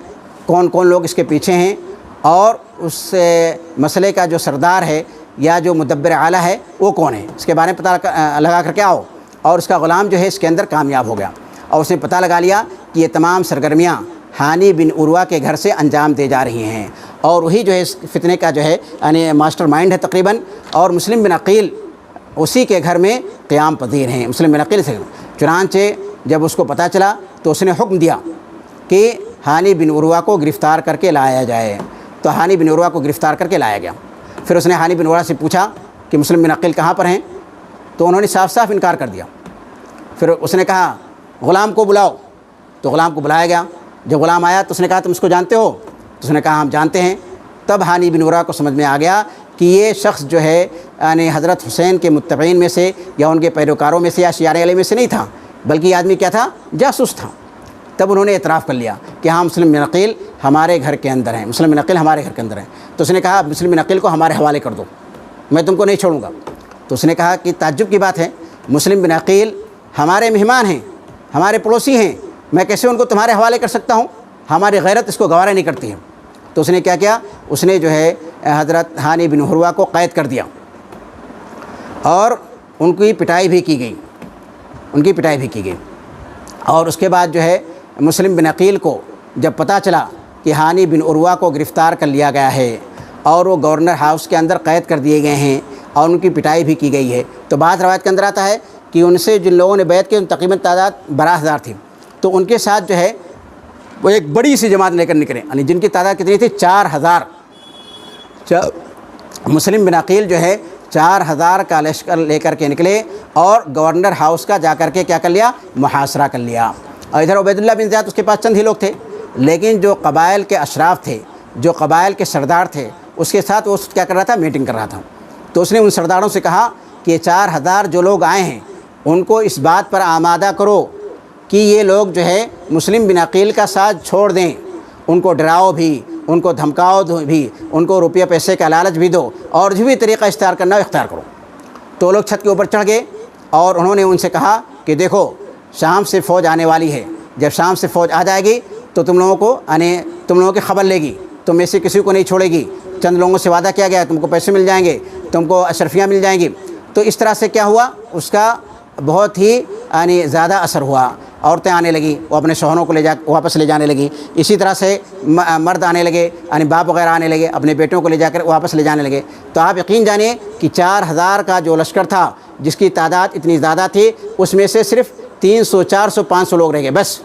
کون کون لوگ اس کے پیچھے ہیں، اور اس مسئلے کا جو سردار ہے یا جو مدبر اعلیٰ ہے وہ کون ہے، اس کے بارے میں پتہ لگا کر کے آؤ۔ اور اس کا غلام جو ہے اس کے اندر کامیاب ہو گیا، اور اس نے پتہ لگا لیا کہ یہ تمام سرگرمیاں ہانی بن عروہ کے گھر سے انجام دے جا رہی ہیں، اور وہی جو ہے اس فتنے کا جو ہے یعنی ماسٹر مائنڈ ہے تقریباً، اور مسلم بن عقیل اسی کے گھر میں قیام پذیر ہیں، مسلم بن عقیل سے۔ چنانچہ جب اس کو پتہ چلا تو اس نے حکم دیا کہ ہانی بن عروہ کو گرفتار کر کے لایا جائے، تو ہانی بن عروہ کو گرفتار کر کے لایا گیا۔ پھر اس نے ہانی بن عروہ سے پوچھا کہ مسلم بن عقیل کہاں پر ہیں، تو انہوں نے صاف صاف انکار کر دیا۔ پھر اس نے کہا غلام کو بلاؤ، تو غلام کو بلایا گیا۔ جب غلام آیا تو اس نے کہا تم اس کو جانتے ہو، تو اس نے کہا ہم جانتے ہیں۔ تب ہانی بن عروہ کو سمجھ میں آ گیا کہ یہ شخص جو ہے یعنی حضرت حسین کے متبعین میں سے یا ان کے پیروکاروں میں سے یا شیعہ علیہ میں سے نہیں تھا، بلکہ یہ آدمی کیا تھا، جاسوس تھا۔ تب انہوں نے اعتراف کر لیا کہ ہاں مسلم بن عقیل ہمارے گھر کے اندر ہیں، مسلم بن عقیل ہمارے گھر کے اندر ہیں۔ تو اس نے کہا مسلم بن عقیل کو ہمارے حوالے کر دو، میں تم کو نہیں چھوڑوں گا۔ تو اس نے کہا کہ تعجب کی بات ہے، مسلم بن عقیل ہمارے مہمان ہیں، ہمارے پڑوسی ہیں، میں کیسے ان کو تمہارے حوالے کر سکتا ہوں، ہماری غیرت اس کو گوارا نہیں کرتی ہے۔ تو اس نے کیا کیا، اس نے جو ہے حضرت ہانی بن عروہ کو قید کر دیا، اور ان کی پٹائی بھی کی گئی، اور اس کے بعد جو ہے مسلم بن عقیل کو جب پتہ چلا کہ ہانی بن عروہ کو گرفتار کر لیا گیا ہے اور وہ گورنر ہاؤس کے اندر قید کر دیے گئے ہیں اور ان کی پٹائی بھی کی گئی ہے، تو بعض روایت کے اندر آتا ہے کہ ان سے جن لوگوں نے بیعت کی ان تقریباً تعداد 12,000 تھی، تو ان کے ساتھ جو ہے وہ ایک بڑی سی جماعت لے کر نکلے، یعنی جن کی تعداد کتنی تھی، 4,000۔ مسلم بن عقیل جو ہے 4,000 کا لشکر لے کر کے نکلے اور گورنر ہاؤس کا جا کر کے کیا کر لیا، محاصرہ کر لیا۔ اور ادھر عبید اللہ بن زیاد اس کے پاس چند ہی لوگ تھے، لیکن جو قبائل کے اشراف تھے، جو قبائل کے سردار تھے، اس کے ساتھ وہ کیا کر رہا تھا، میٹنگ کر رہا تھا۔ تو اس نے ان سرداروں سے کہا کہ 4,000 جو لوگ آئے ہیں ان کو اس بات پر آمادہ کرو کہ یہ لوگ جو ہے مسلم بن عقیل کا ساتھ چھوڑ دیں، ان کو ڈراؤ بھی، ان کو دھمکاؤ بھی، ان کو روپیہ پیسے کا لالچ بھی دو، اور جو بھی طریقہ اختیار کرنا ہے اختیار کرو۔ تو لوگ چھت کے اوپر چڑھ گئے اور انہوں نے ان سے کہا کہ دیکھو شام سے فوج آنے والی ہے، جب شام سے فوج آ جائے گی تو تم لوگوں کی خبر لے گی، تم میں سے کسی کو نہیں چھوڑے گی، چند لوگوں سے وعدہ کیا گیا تم کو پیسے مل جائیں گے، تم کو اشرفیاں مل جائیں گی۔ تو اس طرح سے کیا ہوا، اس کا بہت ہی زیادہ اثر ہوا، عورتیں آنے لگیں، وہ اپنے شوہروں کو واپس لے جانے لگیں، اسی طرح سے مرد آنے لگے، باپ وغیرہ آنے لگے، اپنے بیٹوں کو لے جا کر واپس لے جانے لگے۔ تو آپ یقین جانیے کہ 4,000 کا جو لشکر تھا جس کی تعداد اتنی زیادہ تھی، اس میں سے صرف 300 400 500 لوگ رہ گئے، بس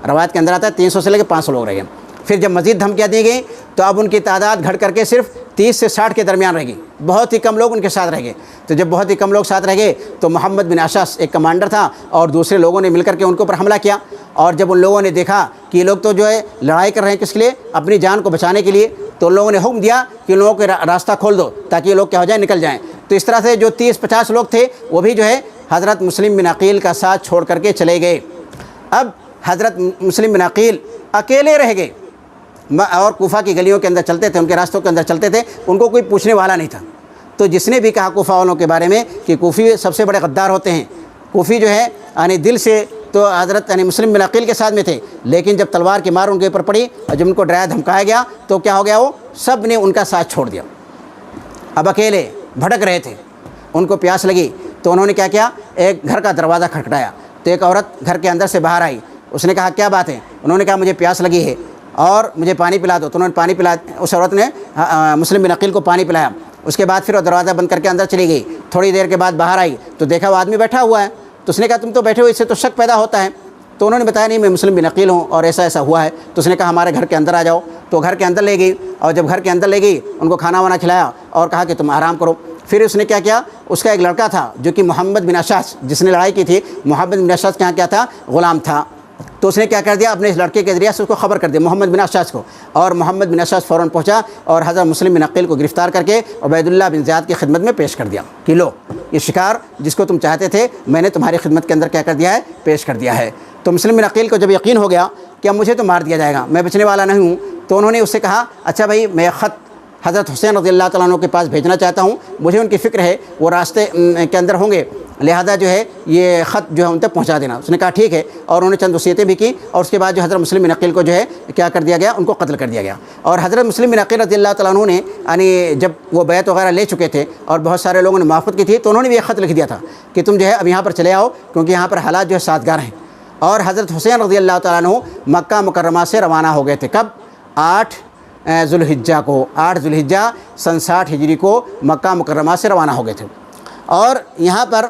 روایت کے اندر آتا ہے 300 سے لے کے 500 لوگ رہ گئے۔ پھر جب مزید دھمکیاں دی گئیں تو اب ان کی تعداد گھٹ کر کے صرف 30 سے 60 کے درمیان رہ گئی، بہت ہی کم لوگ ان کے ساتھ رہ گئے۔ تو جب بہت ہی کم لوگ ساتھ رہ گئے تو محمد بن اشعث ایک کمانڈر تھا اور دوسرے لوگوں نے مل کر کے ان کے اوپر حملہ کیا، اور جب ان لوگوں نے دیکھا کہ یہ لوگ تو جو ہے لڑائی کر رہے ہیں کس کے لیے، اپنی جان کو بچانے کے لیے، تو ان لوگوں نے حکم دیا کہ ان لوگوں کو راستہ کھول دو تاکہ یہ لوگ کیا ہو جائیں، نکل جائیں۔ تو اس طرح سے جو 30-50 لوگ تھے وہ بھی جو ہے حضرت مسلم بن عقیل کا ساتھ چھوڑ کر کے چلے گئے۔ اب حضرت مسلم بن عقیل اکیلے رہ گئے اور کوفہ کی گلیوں کے اندر چلتے تھے، ان کے راستوں کے اندر چلتے تھے، ان کو کوئی پوچھنے والا نہیں تھا۔ تو جس نے بھی کہا کوفہ والوں کے بارے میں کہ کوفی سب سے بڑے غدار ہوتے ہیں، کوفی جو ہے دل سے تو حضرت مسلم بن عقیل کے ساتھ میں تھے، لیکن جب تلوار کی مار ان کے اوپر پڑی اور جب ان کو ڈرایا دھمکایا گیا تو کیا ہو گیا، وہ سب نے ان کا ساتھ چھوڑ دیا، اب اکیلے بھٹک رہے تھے۔ ان کو پیاس لگی تو انہوں نے کیا کیا، ایک گھر کا دروازہ کھٹکھٹایا تو ایک عورت گھر کے اندر سے باہر آئی۔ اس نے کہا کیا بات ہے، انہوں نے کہا مجھے پیاس لگی ہے اور مجھے پانی پلا دو۔ تو انہوں نے پانی پلا، اس عورت نے مسلم بن عقیل کو پانی پلایا۔ اس کے بعد پھر وہ دروازہ بند کر کے اندر چلی گئی۔ تھوڑی دیر کے بعد باہر آئی تو دیکھا وہ آدمی بیٹھا ہوا ہے، تو اس نے کہا تم تو بیٹھے ہو، اس سے تو شک پیدا ہوتا ہے۔ تو انہوں نے بتایا نہیں میں مسلم بن عقیل ہوں اور ایسا ایسا ہوا ہے۔ تو اس نے کہا ہمارے گھر کے اندر آ جاؤ۔ تو گھر کے اندر لے گئی، اور جب گھر کے اندر لے گئی ان کو کھانا وانا کھلایا اور کہا کہ تم آرام کرو۔ پھر اس نے کیا کیا، اس کا ایک لڑکا تھا جو کہ محمد بن اشعث، جس نے لڑائی کی تھی، محمد بن اشعث کے یہاں کیا تھا، غلام تھا، تو اس نے کیا کر دیا، اپنے اس لڑکے کے ذریعے سے اس کو خبر کر دیا محمد بن اشعث کو، اور محمد بن اشعث فوراً پہنچا اور حضرت مسلم بن عقیل کو گرفتار کر کے عبید اللہ بن زیاد کی خدمت میں پیش کر دیا کہ لو یہ شکار جس کو تم چاہتے تھے میں نے تمہاری خدمت کے اندر کیا کر دیا ہے، پیش کر دیا ہے۔ تو مسلم بن عقیل کو جب یقین ہو گیا کہ اب مجھے تو مار دیا جائے گا، میں بچنے والا نہیں ہوں، تو انہوں نے اس سے کہا اچھا بھائی میں خط حضرت حسین رضی اللہ تعالیٰ عنہ کے پاس بھیجنا چاہتا ہوں، مجھے ان کی فکر ہے وہ راستے کے اندر ہوں گے، لہذا جو ہے یہ خط جو ہے ان تک پہنچا دینا۔ اس نے کہا ٹھیک ہے، اور انہوں نے چند وصیتیں بھی کی، اور اس کے بعد جو حضرت مسلم بن عقیل کو جو ہے کیا کر دیا گیا، ان کو قتل کر دیا گیا۔ اور حضرت مسلم بن عقیل رضی اللہ تعالیٰ عنہ نے یعنی جب وہ بیعت وغیرہ لے چکے تھے اور بہت سارے لوگوں نے موافقت کی تھی، تو انہوں نے بھی ایک خط لکھ دیا تھا کہ تم جو ہے اب یہاں پر چلے آؤ کیونکہ یہاں پر حالات جو ہے سازگار ہیں۔ اور حضرت حسین رضی اللہ تعالیٰ عنہ مکہ مکرمہ سے روانہ ہو گئے تھے، کب؟ 8 ذو الحجہ کو، 8 ذو الحجہ سن 60 ہجری کو مکہ مکرمہ سے روانہ ہو گئے تھے۔ اور یہاں پر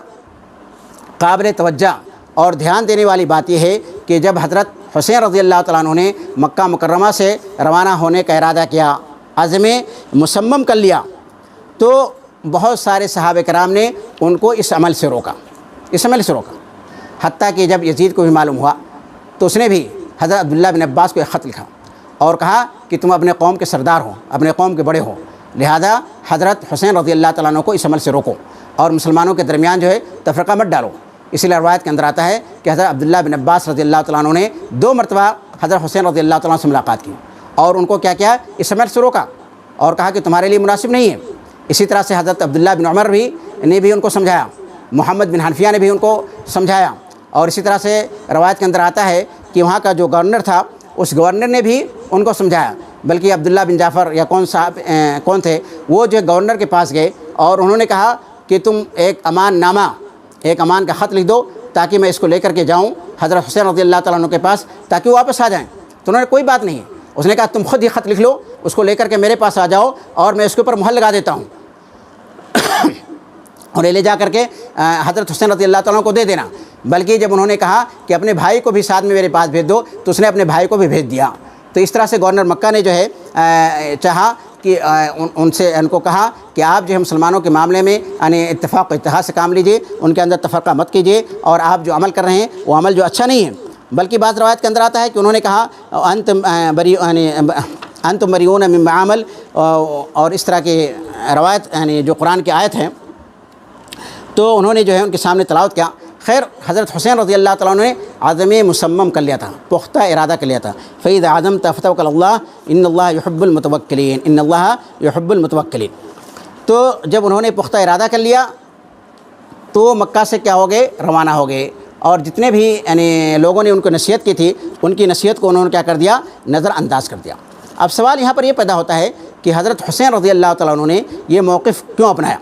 قابل توجہ اور دھیان دینے والی بات یہ ہے کہ جب حضرت حسین رضی اللہ تعالیٰ عنہ نے مکہ مکرمہ سے روانہ ہونے کا ارادہ کیا، عزم مصمم کر لیا، تو بہت سارے صحابہ کرام نے ان کو اس عمل سے روکا، حتیٰ کہ جب یزید کو بھی معلوم ہوا تو اس نے بھی حضرت عبداللہ بن عباس کو ایک خط لکھا اور کہا کہ تم اپنے قوم کے سردار ہو، اپنے قوم کے بڑے ہو، لہذا حضرت حسین رضی اللہ تعالیٰ عنہ کو اس عمل سے روکو اور مسلمانوں کے درمیان جو ہے تفرقہ مت ڈالو۔ اسی لیے روایت کے اندر آتا ہے کہ حضرت عبداللہ بن عباس رضی اللہ تعالیٰ عنہ نے 2 مرتبہ حضرت حسین رضی اللہ تعالیٰ عنہ سے ملاقات کی اور ان کو کیا اس عمل سے روکا اور کہا کہ تمہارے لیے مناسب نہیں ہے۔ اسی طرح سے حضرت عبداللہ بن عمر نے بھی ان کو سمجھایا، محمد بن حنفیہ نے بھی ان کو سمجھایا، اور اسی طرح سے روایت کے اندر آتا ہے کہ وہاں کا جو گورنر تھا اس گورنر نے بھی ان کو سمجھایا، بلکہ عبداللہ بن جعفر یا کون تھے وہ جو گورنر کے پاس گئے اور انہوں نے کہا کہ تم ایک امان کا خط لکھ دو تاکہ میں اس کو لے کر کے جاؤں حضرت حسین رضی اللہ تعالیٰ عنہ کے پاس تاکہ وہ واپس آ جائیں۔ تو انہوں نے کوئی بات نہیں، اس نے کہا تم خود ہی خط لکھ لو، اس کو لے کر کے میرے پاس آ جاؤ اور میں اس کے اوپر مہر لگا دیتا ہوں اور لے جا کر کے حضرت حسین رضی اللہ تعالیٰ عنہ کو دے دینا۔ بلکہ جب انہوں نے کہا کہ اپنے بھائی کو بھی ساتھ میں میرے پاس بھیج دو تو اس نے اپنے بھائی کو بھی بھیج دیا۔ تو اس طرح سے گورنر مکہ نے جو ہے چاہا کہ ان کو کہا کہ آپ جو ہے مسلمانوں کے معاملے میں یعنی اتفاق و اتحاد سے کام لیجئے، ان کے اندر تفرقہ مت کیجیے، اور آپ جو عمل کر رہے ہیں وہ عمل جو اچھا نہیں ہے۔ بلکہ بعض روایت کے اندر آتا ہے کہ انہوں نے کہا انتم بریون مما عمل، اور اس طرح کی روایت یعنی جو قرآن کی آیت ہے، تو انہوں نے جو ہے ان کے سامنے تلاوت کیا۔ خیر حضرت حسین رضی اللہ تعالیٰ عنہ نے عزم مصمم کر لیا تھا، پختہ ارادہ کر لیا تھا، فَإِذَا عَزَمْتَ فَتَوَكَّلْ عَلَى اللَّهِ إِنَّ اللَّهَ يُحِبُّ الْمُتَوَكِّلِينَ إِنَّ اللَّهَ يُحِبُّ الْمُتَوَكِّلِينَ۔ تو جب انہوں نے پختہ ارادہ کر لیا تو مکہ سے کیا ہو گئے، روانہ ہو گئے، اور جتنے بھی یعنی لوگوں نے ان کو نصیحت کی تھی ان کی نصیحت کو انہوں نے کیا کر دیا، نظر انداز کر دیا۔ اب سوال یہاں پر یہ پیدا ہوتا ہے کہ حضرت حسین رضی اللہ تعالیٰ عنہ نے یہ موقف کیوں اپنایا،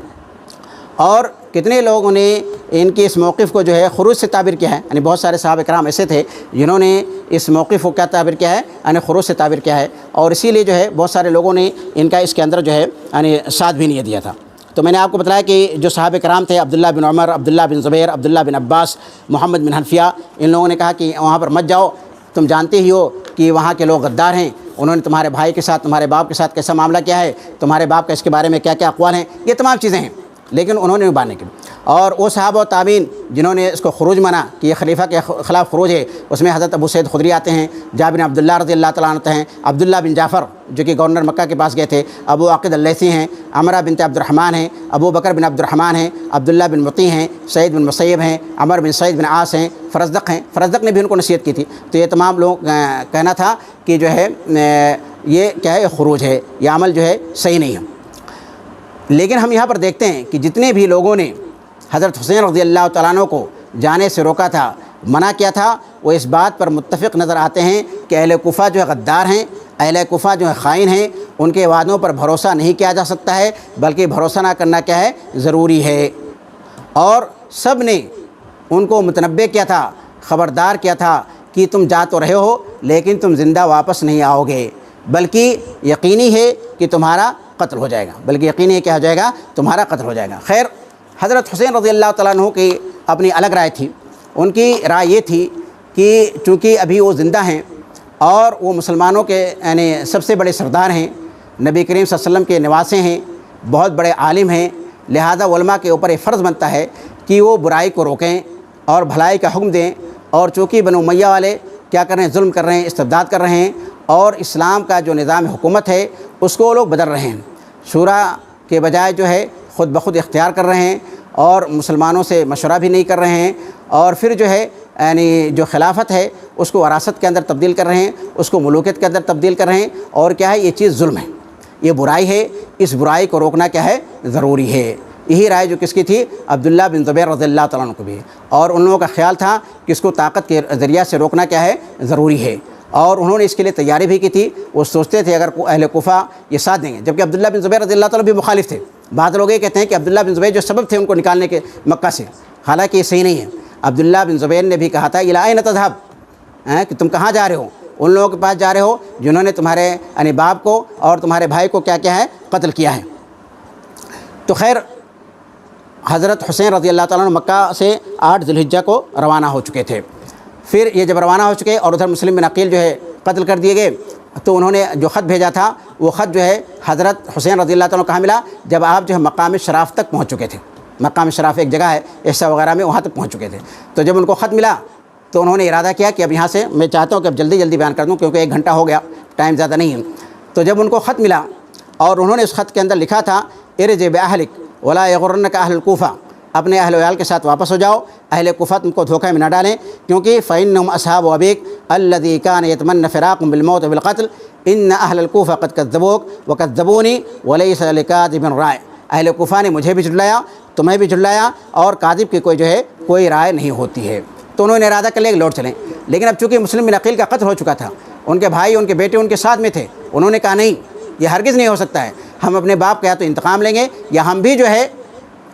اور کتنے لوگوں نے ان کے اس موقف کو جو ہے خروج سے تعبیر کیا ہے۔ یعنی بہت سارے صحابہ کرام ایسے تھے جنہوں نے اس موقف کو کیا تعبیر کیا ہے، یعنی خروج سے تعبیر کیا ہے، اور اسی لیے جو ہے بہت سارے لوگوں نے ان کا اس کے اندر جو ہے یعنی ساتھ بھی نہیں دیا تھا۔ تو میں نے آپ کو بتایا کہ جو صحابہ کرام تھے، عبداللہ بن عمر، عبداللہ بن زبیر، عبداللہ بن عباس، محمد بن حنفیہ، ان لوگوں نے کہا کہ وہاں پر مت جاؤ، تم جانتے ہی ہو کہ وہاں کے لوگ غدار ہیں، انہوں نے تمہارے بھائی کے ساتھ، تمہارے باپ کے ساتھ کیسا معاملہ کیا ہے، تمہارے باپ کا اس کے بارے میں کیا کیا اقوال ہیں، یہ تمام چیزیں ہیں، لیکن انہوں نے ماننے کی۔ اور وہ صحابہ و تابعین جنہوں نے اس کو خروج مانا کہ یہ خلیفہ کے خلاف خروج ہے، اس میں حضرت ابو سعید خدری آتے ہیں، جابر بن عبداللہ رضی اللہ تعالیٰ عنہ ہیں، عبداللہ بن جعفر جو کہ گورنر مکہ کے پاس گئے تھے، ابو عاقد اللیثی ہیں، عمرہ بنت عبد الرحمن ہیں، ابو بکر بن عبد الرحمن ہیں، عبداللہ بن مطیع ہیں، سعید بن مسیب ہیں، عمر بن سعید بن عاص ہیں، فرزدق ہیں، فرزدق نے بھی ان کو نصیحت کی تھی۔ تو یہ تمام لوگ کہنا تھا کہ جو ہے یہ کیا ہے، خروج ہے، یہ عمل جو ہے صحیح نہیں ہے۔ لیکن ہم یہاں پر دیکھتے ہیں کہ جتنے بھی لوگوں نے حضرت حسین رضی اللہ تعالیٰ عنہ کو جانے سے روکا تھا، منع کیا تھا، وہ اس بات پر متفق نظر آتے ہیں کہ اہل کوفہ جو ہے غدار ہیں، اہل کوفہ جو ہے خائن ہیں، ان کے وعدوں پر بھروسہ نہیں کیا جا سکتا ہے، بلکہ بھروسہ نہ کرنا کیا ہے، ضروری ہے۔ اور سب نے ان کو متنبہ کیا تھا، خبردار کیا تھا کہ تم جا تو رہے ہو لیکن تم زندہ واپس نہیں آؤ گے، بلکہ یقینی ہے کہ تمہارا قتل ہو جائے گا، بلکہ یقینی ہے کیا ہو جائے گا، تمہارا قتل ہو جائے گا۔ خیر حضرت حسین رضی اللہ تعالیٰ عنہ کی اپنی الگ رائے تھی، ان کی رائے یہ تھی کہ چونکہ ابھی وہ زندہ ہیں اور وہ مسلمانوں کے یعنی سب سے بڑے سردار ہیں، نبی کریم صلی اللہ علیہ وسلم کے نواسے ہیں، بہت بڑے عالم ہیں، لہذا علماء کے اوپر یہ فرض بنتا ہے کہ وہ برائی کو روکیں اور بھلائی کا حکم دیں۔ اور چونکہ بنو امیہ والے کیا کر رہے ہیں، ظلم کر رہے ہیں، استبداد کر رہے ہیں، اور اسلام کا جو نظام حکومت ہے اس کو وہ لوگ بدل رہے ہیں، شورا کے بجائے جو ہے خود بخود اختیار کر رہے ہیں، اور مسلمانوں سے مشورہ بھی نہیں کر رہے ہیں، اور پھر جو ہے یعنی جو خلافت ہے اس کو وراثت کے اندر تبدیل کر رہے ہیں، اس کو ملوکیت کے اندر تبدیل کر رہے ہیں، اور کیا ہے، یہ چیز ظلم ہے، یہ برائی ہے، اس برائی کو روکنا کیا ہے، ضروری ہے۔ یہی رائے جو کس کی تھی، عبداللہ بن زبیر رضی اللہ تعالیٰ عنہ کو بھی، اور ان لوگوں کا خیال تھا کہ اس کو طاقت کے ذریعہ سے روکنا کیا ہے، ضروری ہے، اور انہوں نے اس کے لیے تیاری بھی کی تھی۔ وہ سوچتے تھے اگر اہل کوفہ یہ ساتھ دیں گے، جبکہ عبداللہ بن زبیر رضی اللہ تعالیٰ بھی مخالف تھے۔ بعض لوگ یہ کہتے ہیں کہ عبداللہ بن زبیر جو سبب تھے ان کو نکالنے کے مکہ سے، حالانکہ یہ صحیح نہیں ہے۔ عبداللہ بن زبیر نے بھی کہا تھا الی این تذهب، کہ تم کہاں جا رہے ہو، ان لوگوں کے پاس جا رہے ہو جنہوں نے تمہارے یعنی باپ کو اور تمہارے بھائی کو کیا کیا ہے، قتل کیا ہے۔ تو خیر حضرت حسین رضی اللہ تعالیٰ عنہ مکہ سے 8 ذی الحجہ کو روانہ ہو چکے تھے۔ پھر یہ جب روانہ ہو چکے اور ادھر مسلم بن عقیل جو ہے قتل کر دیے گئے، تو انہوں نے جو خط بھیجا تھا وہ خط جو ہے حضرت حسین رضی اللہ تعالیٰ عنہ کہاں ملا، جب آپ جو ہے مقام شراف تک پہنچ چکے تھے۔ مقام شراف ایک جگہ ہے احسا وغیرہ میں، وہاں تک پہنچ چکے تھے۔ تو جب ان کو خط ملا تو انہوں نے ارادہ کیا کہ اب یہاں سے میں چاہتا ہوں کہ اب جلدی جلدی بیان کر دوں، کیونکہ 1 گھنٹہ ہو گیا، ٹائم زیادہ نہیں ہے۔ تو جب ان کو خط ملا اور انہوں نے اس خط کے اندر لکھا تھا ارجع بأہلک ولا یغرنک اہل الکوفہ، اپنے اہل ویال کے ساتھ واپس ہو جاؤ، اہل کوفہ تم کو دھوکہ میں نہ ڈالیں، کیونکہ فإنہم اصحاب ابیک الذی کان یتمنی فراقکم بالموت وبالقتل ان اہل الکوفہ قد کذبوک وکذبونی ولیس لکاذب رائے۔ اہل کوفہ نے مجھے بھی جھٹلایا، تمہیں بھی جھٹلایا، اور کاذب کی کوئی جو ہے کوئی رائے نہیں ہوتی ہے۔ تو انہوں نے ارادہ کر لیا کہ لوٹ چلیں، لیکن اب چونکہ مسلم بن عقیل کا قتل ہو چکا تھا، ان کے بھائی ان کے بیٹے ان کے ساتھ میں تھے، انہوں نے کہا نہیں، یہ ہرگز نہیں ہو سکتا ہے، ہم اپنے باپ کا یا تو انتقام لیں گے یا ہم بھی جو ہے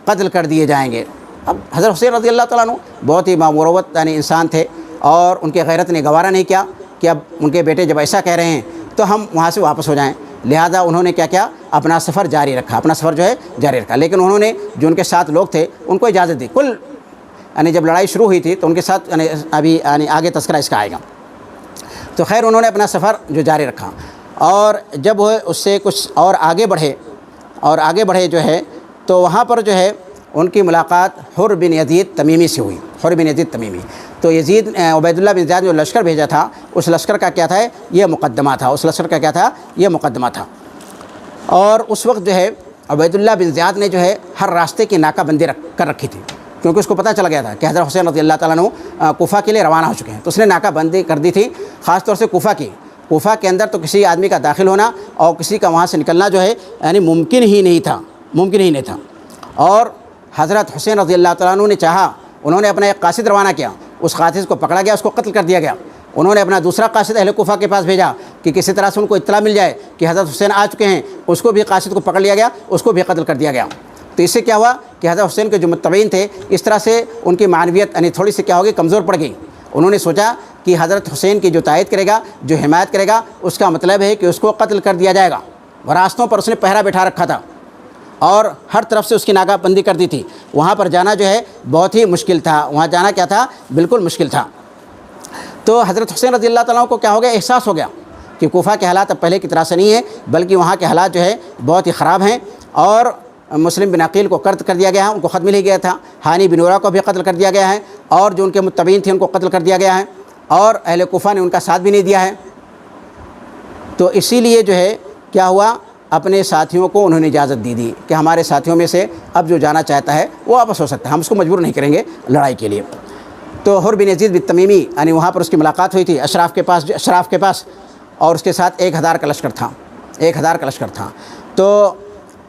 قتل کر دیے جائیں گے۔ اب حضرت حسین رضی اللہ تعالیٰ عنہ بہت ہی مروت یعنی انسان تھے، اور ان کے غیرت نے گوارا نہیں کیا کہ اب ان کے بیٹے جب ایسا کہہ رہے ہیں تو ہم وہاں سے واپس ہو جائیں، لہذا انہوں نے کیا کیا، اپنا سفر جاری رکھا، اپنا سفر جو ہے جاری رکھا۔ لیکن انہوں نے جو ان کے ساتھ لوگ تھے ان کو اجازت دی، کل یعنی جب لڑائی شروع ہوئی تھی تو ان کے ساتھ یعنی ابھی یعنی آگے تذکرہ اس کا آئے گا۔ تو خیر انہوں نے اپنا سفر جو جاری رکھا، اور جب وہ اس سے کچھ اور آگے بڑھے جو ہے تو وہاں پر جو ہے ان کی ملاقات حر بن یزید تمیمی سے ہوئی، حر بن یزید تمیمی۔ تو یزید عبید اللہ بن زیاد جو لشکر بھیجا تھا، اس لشکر کا کیا تھا، یہ مقدمہ تھا، اس لشکر کا کیا تھا، یہ مقدمہ تھا۔ اور اس وقت جو ہے عبید اللہ بن زیاد نے جو ہے ہر راستے کی ناکہ بندی کر رکھی تھی، کیونکہ اس کو پتہ چل گیا تھا کہ حضرت حسین رضی اللہ تعالیٰ عنہ کوفہ کے لیے روانہ ہو چکے ہیں، تو اس نے ناکہ بندی کر دی تھی، خاص طور سے کوفہ کی۔ کوفہ کے اندر تو کسی آدمی کا داخل ہونا اور کسی کا وہاں سے نکلنا جو ہے یعنی ممکن ہی نہیں تھا۔ اور حضرت حسین رضی اللہ تعالیٰ عنہ نے چاہا، انہوں نے اپنا ایک قاصد روانہ کیا، اس قاصد کو پکڑا گیا، اس کو قتل کر دیا گیا۔ انہوں نے اپنا دوسرا قاصد اہل کوفہ کے پاس بھیجا کہ کسی طرح سے ان کو اطلاع مل جائے کہ حضرت حسین آ چکے ہیں، اس کو بھی قاصد کو پکڑ لیا گیا، اس کو بھی قتل کر دیا گیا۔ تو اس سے کیا ہوا کہ حضرت حسین کے جو متبعین تھے اس طرح سے ان کی معنویت یعنی تھوڑی سی کیا ہوگی، کمزور پڑ گئی۔ انہوں نے سوچا کہ حضرت حسین کی جو تائید کرے گا، جو حمایت کرے گا، اس کا مطلب ہے کہ اس کو قتل کر دیا جائے گا۔ راستوں پر اس نے پہرا بٹھا رکھا تھا اور ہر طرف سے اس کی ناکہ بندی کر دی تھی، وہاں پر جانا جو ہے بہت ہی مشکل تھا، وہاں جانا کیا تھا، بالکل مشکل تھا۔ تو حضرت حسین رضی اللہ تعالیٰ عنہ کو کیا ہو گیا، احساس ہو گیا کہ کوفہ کے حالات اب پہلے کی طرح سے نہیں ہیں، بلکہ وہاں کے حالات جو ہے بہت ہی خراب ہیں، اور مسلم بن عقیل کو قتل کر دیا گیا ہے، ان کو خط مل ہی گیا تھا، ہانی بن عورہ کو بھی قتل کر دیا گیا ہے، اور جو ان کے متبعین تھے ان کو قتل کر دیا گیا ہے، اور اہل کوفہ نے ان کا ساتھ بھی نہیں دیا ہے۔ تو اسی لیے جو ہے کیا ہوا، اپنے ساتھیوں کو انہوں نے اجازت دی کہ ہمارے ساتھیوں میں سے اب جو جانا چاہتا ہے وہ واپس ہو سکتا ہے، ہم اس کو مجبور نہیں کریں گے لڑائی کے لیے۔ تو حر بن یزید بن تمیمی یعنی وہاں پر اس کی ملاقات ہوئی تھی اشراف کے پاس، اور اس کے ساتھ 1000 کا لشکر تھا۔ تو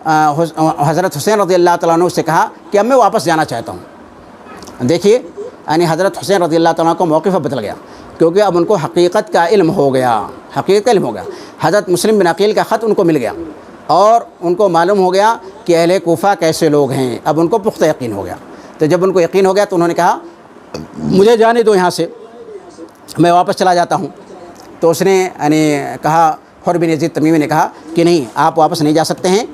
حضرت حسین رضی اللہ تعالیٰ عنہ سے کہا کہ اب میں واپس جانا چاہتا ہوں۔ دیکھیے یعنی حضرت حسین رضی اللہ تعالیٰ عنہ کو موقف بدل گیا، کیونکہ اب ان کو حقیقت کا علم ہو گیا۔ حضرت مسلم بن عقیل کا خط ان کو مل گیا، اور ان کو معلوم ہو گیا کہ اہل کوفہ کیسے لوگ ہیں، اب ان کو پختہ یقین ہو گیا۔ تو جب ان کو یقین ہو گیا تو انہوں نے کہا مجھے جانے دو یہاں سے، میں واپس چلا جاتا ہوں۔ تو اس نے یعنی کہا، حر بن یزید تمیمی نے کہا کہ نہیں، آپ واپس نہیں جا سکتے ہیں،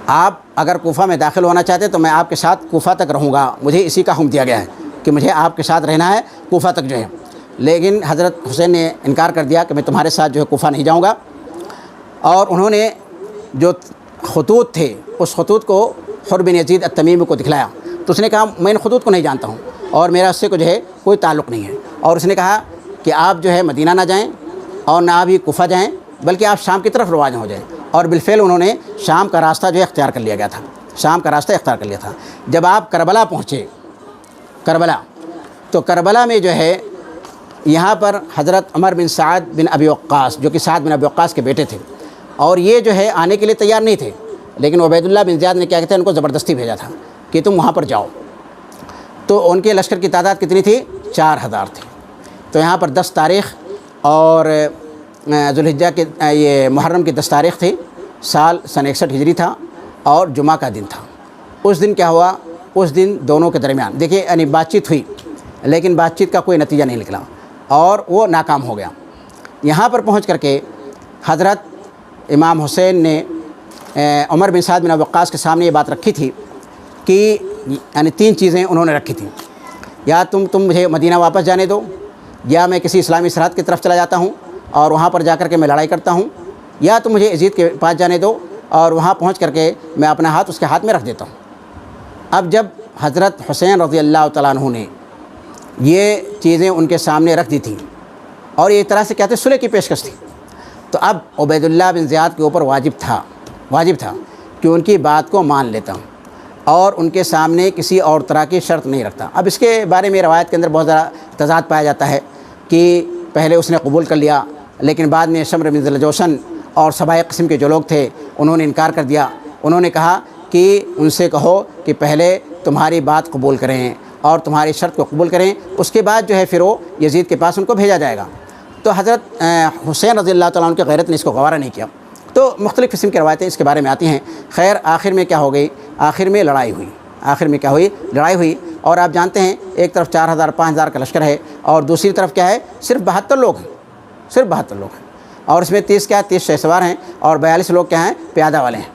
آپ اگر کوفہ میں داخل ہونا چاہتے تو میں آپ کے ساتھ کوفہ تک رہوں گا، مجھے اسی کا حکم دیا گیا ہے کہ مجھے آپ کے ساتھ رہنا ہے کوفہ تک جو ہے۔ لیکن حضرت حسین نے انکار کر دیا کہ میں تمہارے ساتھ جو ہے کوفہ نہیں جاؤں گا، اور انہوں نے جو خطوط تھے اس خطوط کو حر بن یزید التمیمی کو دکھلایا، تو اس نے کہا میں ان خطوط کو نہیں جانتا ہوں اور میرا اس سے جو ہے کوئی تعلق نہیں ہے، اور اس نے کہا کہ آپ جو ہے مدینہ نہ جائیں اور نہ آپ ہی کوفہ جائیں، بلکہ آپ شام کی طرف روانہ ہو جائیں۔ اور بالفعل انہوں نے شام کا راستہ جو ہے اختیار کر لیا گیا تھا، شام کا راستہ اختیار کر لیا تھا۔ جب آپ کربلا پہنچے، کربلا، تو کربلا میں جو ہے یہاں پر حضرت عمر بن سعد بن ابی وقاص، جو کہ سعد بن ابی وقاص کے بیٹے تھے، اور یہ جو ہے آنے کے لیے تیار نہیں تھے، لیکن عبید اللہ بن زیاد نے کیا کہتے ہیں ان کو زبردستی بھیجا تھا کہ تم وہاں پر جاؤ۔ تو ان کے لشکر کی تعداد کتنی تھی؟ 4000 تھی۔ تو یہاں پر 10 تاریخ اور ذوالحجہ کے یہ محرم کی 10 تاریخ تھی، سال سن 61 ہجری تھا، اور جمعہ کا دن تھا۔ اس دن کیا ہوا؟ اس دن دونوں کے درمیان دیکھیے یعنی بات چیت ہوئی، لیکن بات چیت کا کوئی نتیجہ نہیں نکلا اور وہ ناکام ہو گیا۔ یہاں پر پہنچ کر کے حضرت امام حسین نے عمر بن سعد بن ابی وقاص کے سامنے یہ بات رکھی تھی کہ یعنی 3 چیزیں انہوں نے رکھی تھیں، یا تم مجھے مدینہ واپس جانے دو، یا میں کسی اسلامی سرحد کی طرف چلا جاتا ہوں اور وہاں پر جا کر کے میں لڑائی کرتا ہوں، یا تم مجھے یزید کے پاس جانے دو اور وہاں پہنچ کر کے میں اپنا ہاتھ اس کے ہاتھ میں رکھ دیتا ہوں۔ اب جب حضرت حسین رضی اللہ تعالیٰ عنہ نے یہ چیزیں ان کے سامنے رکھ دی تھیں اور یہ ایک طرح سے کہتے صلح کی پیشکش تھی، تو اب عبید اللہ بن زیاد کے اوپر واجب تھا کہ ان کی بات کو مان لیتا ہوں اور ان کے سامنے کسی اور طرح کی شرط نہیں رکھتا۔ اب اس کے بارے میں روایت کے اندر بہت زیادہ تضاد پایا جاتا ہے کہ پہلے اس نے قبول کر لیا، لیکن بعد میں شمر بن ذوالجوشن اور سبائے قسم کے جو لوگ تھے انہوں نے انکار کر دیا۔ انہوں نے کہا کہ ان سے کہو کہ پہلے تمہاری بات قبول کریں اور تمہاری شرط کو قبول کریں، اس کے بعد جو ہے پھر وہ یزید کے پاس ان کو بھیجا جائے گا۔ تو حضرت حسین رضی اللہ تعالیٰ عنہ کی غیرت نے اس کو گوارا نہیں کیا۔ تو مختلف قسم کی روایتیں اس کے بارے میں آتی ہیں۔ خیر آخر میں کیا ہو گئی؟ آخر میں لڑائی ہوئی۔ آخر میں کیا ہوئی؟ لڑائی ہوئی۔ اور آپ جانتے ہیں ایک طرف 4000 5000 کا لشکر ہے اور دوسری طرف کیا ہے؟ صرف 72 لوگ ہیں، صرف 72 لوگ ہیں، اور اس میں 30 کیا ہے؟ 30 شہ سوار ہیں اور 42 لوگ کیا ہیں؟ پیادہ والے ہیں۔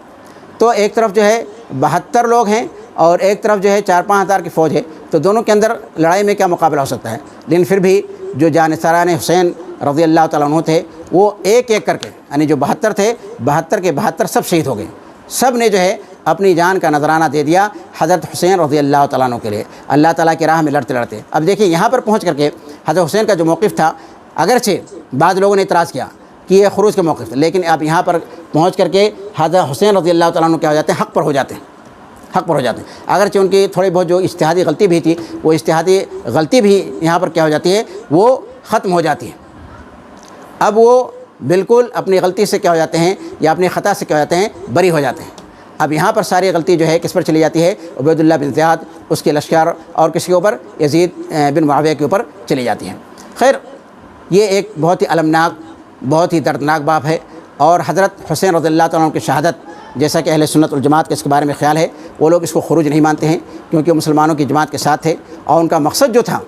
تو ایک طرف جو ہے 72 لوگ ہیں اور ایک طرف جو ہے 4-5 ہزار کی فوج ہے، تو دونوں کے اندر لڑائی میں کیا مقابلہ ہو سکتا ہے؟ لیکن پھر بھی جو جانثاران حسین رضی اللہ تعالیٰ عنہ تھے وہ ایک ایک کر کے، یعنی جو 72 تھے 72 کے 72 سب شہید ہو گئے۔ سب نے جو ہے اپنی جان کا نذرانہ دے دیا حضرت حسین رضی اللہ تعالیٰ عنہ کے لیے، اللہ تعالیٰ کی راہ میں لڑتے لڑتے۔ اب دیکھیں یہاں پر پہنچ کر کے حضرت حسین کا جو موقف تھا، اگرچہ بعض لوگوں نے اعتراض کیا کہ یہ خروج کا موقف تھا، لیکن اب یہاں پر پہنچ کر کے حضرت حسین رضی اللہ تعالیٰ عنہ کیا ہو جاتے ہیں؟ حق پر ہو جاتے ہیں، حق پر ہو جاتے ہیں۔ اگرچہ ان کی تھوڑی بہت جو اجتہادی غلطی بھی تھی، وہ اجتہادی غلطی بھی یہاں پر کیا ہو جاتی ہے؟ وہ ختم ہو جاتی ہے۔ اب وہ بالکل اپنی غلطی سے کیا ہو جاتے ہیں یا اپنی خطا سے کیا ہو جاتے ہیں؟ بری ہو جاتے ہیں۔ اب یہاں پر ساری غلطی جو ہے کس پر چلی جاتی ہے؟ عبید اللہ بن زیاد، اس کے لشکر اور کس کے اوپر؟ یزید بن معاویہ کے اوپر چلی جاتی ہیں۔ خیر یہ ایک بہت ہی المناک، بہت ہی دردناک باب ہے، اور حضرت حسین رضی اللہ تعالیٰ عنہ کی شہادت، جیسا کہ اہل سنت والجماعت کے اس کے بارے میں خیال ہے، وہ لوگ اس کو خروج نہیں مانتے ہیں کیونکہ مسلمانوں کی جماعت کے ساتھ تھے، اور ان کا مقصد جو تھا،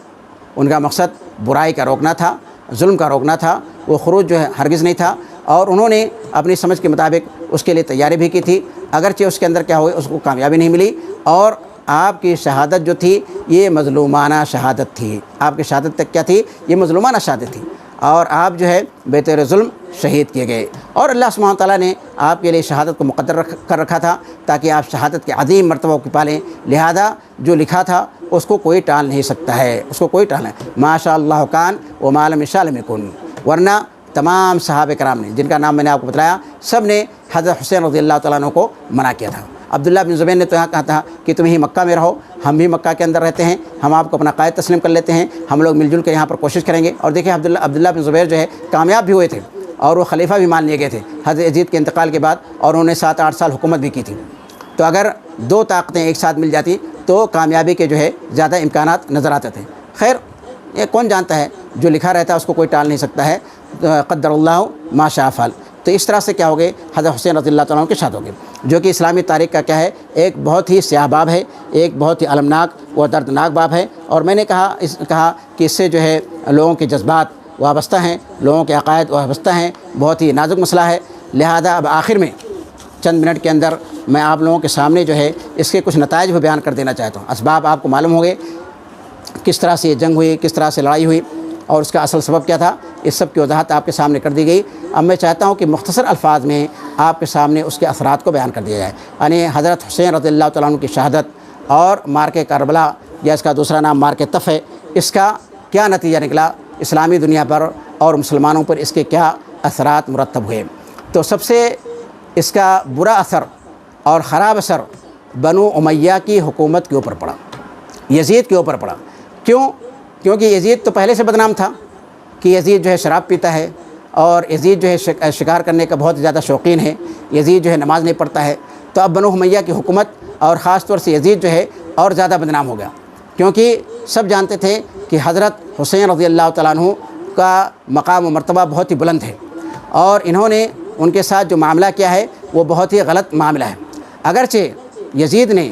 ان کا مقصد برائی کا روکنا تھا، ظلم کا روکنا تھا، وہ خروج جو ہے ہرگز نہیں تھا، اور انہوں نے اپنی سمجھ کے مطابق اس کے لیے تیاری بھی کی تھی، اگرچہ اس کے اندر کیا ہوئی؟ اس کو کامیابی نہیں ملی، اور آپ کی شہادت جو تھی یہ مظلومانہ شہادت تھی۔ آپ کی شہادت تک کیا تھی؟ یہ مظلومانہ شہادت تھی، اور آپ جو ہے بطور ظلم شہید کیے گئے، اور اللہ سبحانہ تعالیٰ نے آپ کے لیے شہادت کو مقدر کر رکھا تھا تاکہ آپ شہادت کے عظیم مرتبہ کو پالیں، لہذا جو لکھا تھا اس کو کوئی ٹال نہیں سکتا ہے، اس کو کوئی ٹال نہیں۔ ما شاء اللہ کان وما لم یشاء لم یکن، ورنہ تمام صحابہ کرام نے، جن کا نام میں نے آپ کو بتلایا، سب نے حضرت حسین رضی اللہ تعالیٰ عنہ کو منع کیا تھا۔ عبداللہ بن زبیر نے تو یہاں کہا تھا کہ تم ہی مکہ میں رہو، ہم بھی مکہ کے اندر رہتے ہیں، ہم آپ کو اپنا قائد تسلیم کر لیتے ہیں، ہم لوگ مل جل کے یہاں پر کوشش کریں گے۔ اور دیکھیں عبداللہ بن زبیر جو ہے کامیاب بھی ہوئے تھے، اور وہ خلیفہ بھی مان لیے گئے تھے حضرت یزید کے انتقال کے بعد، اور انہوں نے 7-8 سال حکومت بھی کی تھی۔ تو اگر 2 طاقتیں ایک ساتھ مل جاتی تو کامیابی کے جو ہے زیادہ امکانات نظر آتے تھے۔ خیر یہ کون جانتا ہے، جو لکھا رہتا ہے اس کو کوئی ٹال نہیں سکتا ہے، قدر اللہ ما شاء فعل۔ تو اس طرح سے کیا ہو گئے؟ حضرت حسین رضی اللہ تعالیٰ عنہ کے ساتھ ہو گئے، جو کہ اسلامی تاریخ کا کیا ہے؟ ایک بہت ہی سیاہ باب ہے، ایک بہت ہی المناک و دردناک باب ہے، اور میں نے کہا کہ اس سے جو ہے لوگوں کے جذبات وابستہ ہیں، لوگوں کے عقائد وابستہ ہیں، بہت ہی نازک مسئلہ ہے، لہذا اب آخر میں چند منٹ کے اندر میں آپ لوگوں کے سامنے جو ہے اس کے کچھ نتائج بھی بیان کر دینا چاہتا ہوں۔ اسباب آپ کو معلوم ہو گئے، کس طرح سے یہ جنگ ہوئی، کس طرح سے لڑائی ہوئی، اور اس کا اصل سبب کیا تھا، اس سب کی وضاحت آپ کے سامنے کر دی گئی۔ اب میں چاہتا ہوں کہ مختصر الفاظ میں آپ کے سامنے اس کے اثرات کو بیان کر دیا جائے، یعنی حضرت حسین رضی اللہ تعالیٰ عنہ کی شہادت اور مارکے کربلا، یا اس کا دوسرا نام مارکے طف ہے، اس کا کیا نتیجہ نکلا اسلامی دنیا پر اور مسلمانوں پر اس کے کیا اثرات مرتب ہوئے۔ تو سب سے اس کا برا اثر اور خراب اثر بنو امیہ کی حکومت کے اوپر پڑا، یزید کے اوپر پڑا۔ کیونکہ یزید تو پہلے سے بدنام تھا کہ یزید جو ہے شراب پیتا ہے، اور یزید جو ہے شکار کرنے کا بہت زیادہ شوقین ہے، یزید جو ہے نماز نہیں پڑھتا ہے۔ تو اب بنو امیہ کی حکومت اور خاص طور سے یزید جو ہے اور زیادہ بدنام ہو گیا، کیونکہ سب جانتے تھے کہ حضرت حسین رضی اللہ تعالیٰ عنہ کا مقام و مرتبہ بہت ہی بلند ہے، اور انہوں نے ان کے ساتھ جو معاملہ کیا ہے وہ بہت ہی غلط معاملہ ہے۔ اگرچہ یزید نے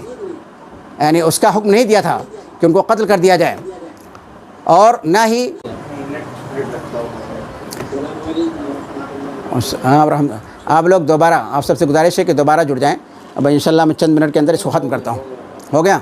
یعنی اس کا حکم نہیں دیا تھا کہ ان کو قتل کر دیا جائے، اور نہ ہی آپ لوگ دوبارہ، آپ سب سے گزارش ہے کہ دوبارہ جڑ جائیں۔ اب انشاءاللہ میں چند منٹ کے اندر اس کو ختم کرتا ہوں۔ ہو گیا؟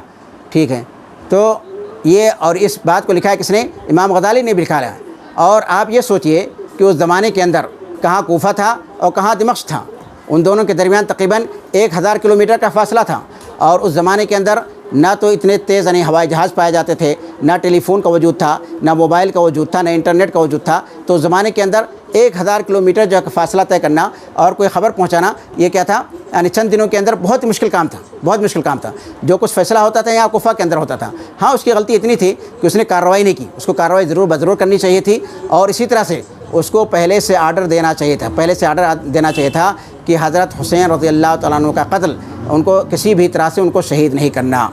ٹھیک ہے۔ تو یہ اور اس بات کو لکھا ہے کس نے؟ امام غزالی نے بھی لکھا ہے۔ اور آپ یہ سوچئے کہ اس زمانے کے اندر کہاں کوفہ تھا اور کہاں دمشق تھا، ان دونوں کے درمیان تقریباً 1000 کلومیٹر کا فاصلہ تھا، اور اس زمانے کے اندر نہ تو اتنے تیز یعنی ہوائی جہاز پائے جاتے تھے، نہ ٹیلی فون کا وجود تھا، نہ موبائل کا وجود تھا، نہ انٹرنیٹ کا وجود تھا۔ تو اس زمانے کے اندر 1000 کلومیٹر جو فاصلہ طے کرنا اور کوئی خبر پہنچانا، یہ کیا تھا؟ یعنی چند دنوں کے اندر بہت مشکل کام تھا، بہت مشکل کام تھا۔ جو کچھ فیصلہ ہوتا تھا یہاں کوفہ کے اندر ہوتا تھا۔ ہاں، اس کی غلطی اتنی تھی کہ اس نے کارروائی نہیں کی، اس کو کارروائی ضرور کرنی چاہیے تھی، اور اسی طرح سے اس کو پہلے سے آرڈر دینا چاہیے تھا کہ حضرت حسین رضی اللہ تعالیٰ عنہ کا قتل، ان کو کسی بھی طرح سے ان کو شہید نہیں کرنا،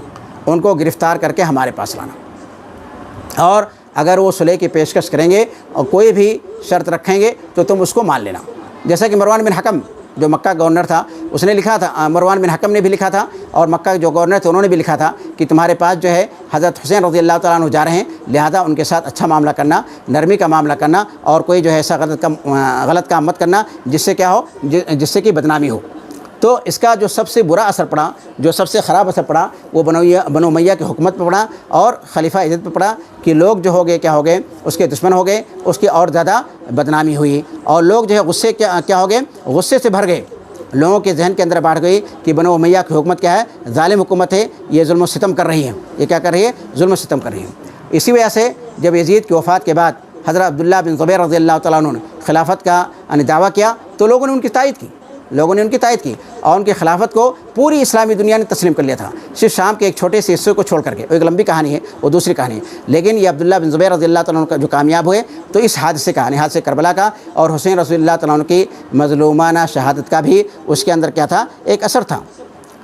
ان کو گرفتار کر کے ہمارے پاس لانا، اور اگر وہ صلح کی پیشکش کریں گے اور کوئی بھی شرط رکھیں گے تو تم اس کو مان لینا۔ جیسا کہ مروان بن حکم جو مکہ گورنر تھا اس نے لکھا تھا، مروان بن حکم نے بھی لکھا تھا، اور مکہ جو گورنر تھے انہوں نے بھی لکھا تھا کہ تمہارے پاس جو ہے حضرت حسین رضی اللہ تعالیٰ عنہ جا رہے ہیں، لہذا ان کے ساتھ اچھا معاملہ کرنا، نرمی کا معاملہ کرنا، اور کوئی جو ہے ایسا غلط کام مت کرنا جس سے کیا ہو، جس سے کہ بدنامی ہو۔ تو اس کا جو سب سے برا اثر پڑا، جو سب سے خراب اثر پڑا، وہ بنو امیہ کی حکومت پہ پڑا اور خلیفہ یزید پہ پڑا، کہ لوگ جو ہو گئے کیا ہو گئے، اس کے دشمن ہو گئے، اس کی اور زیادہ بدنامی ہوئی، اور لوگ جو ہے غصے کیا ہو گئے، غصے سے بھر گئے، لوگوں کے ذہن کے اندر بانٹ گئی کہ بنو امیہ کی حکومت کیا ہے، ظالم حکومت ہے، یہ ظلم و ستم کر رہی ہے، یہ کیا کر رہی ہے، ظلم و ستم کر رہی ہے۔ اسی وجہ سے جب یزید کی وفات کے بعد حضرت عبداللہ بن زبیر رضی اللہ تعالیٰ عنہ نے خلافت کا دعویٰ کیا، تو لوگوں نے ان کی تائید کی، اور ان کی خلافت کو پوری اسلامی دنیا نے تسلیم کر لیا تھا، صرف شام کے ایک چھوٹے سے حصے کو چھوڑ کر کے۔ ایک لمبی کہانی ہے، وہ دوسری کہانی ہے، لیکن یہ عبداللہ بن زبیر رضی اللہ تعالیٰ عنہ کا جو کامیاب ہوئے، تو اس حادثے کا حادثے کربلا کا اور حسین رضی اللہ تعالیٰ عنہ کی مظلومانہ شہادت کا بھی اس کے اندر کیا تھا، ایک اثر تھا۔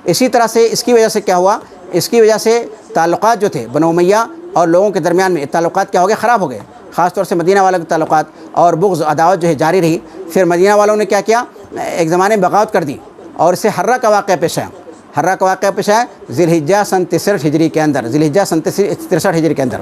اسی طرح سے اس کی وجہ سے کیا ہوا، اس کی وجہ سے تعلقات جو تھے بنو امیہ اور لوگوں کے درمیان میں تعلقات کیا ہو گئے، خراب ہو گئے، خاص طور سے مدینہ والوں کے تعلقات، اور بغض عداوت جو ہے جاری رہی۔ پھر مدینہ والوں نے کیا کیا، ایک زمانے میں بغاوت کر دی، اور اس سے حرہ کا واقعہ پیش آیا، ذی الحجہ سن 63 ہجری کے اندر، ذی الحجہ سن 63 ہجری کے اندر۔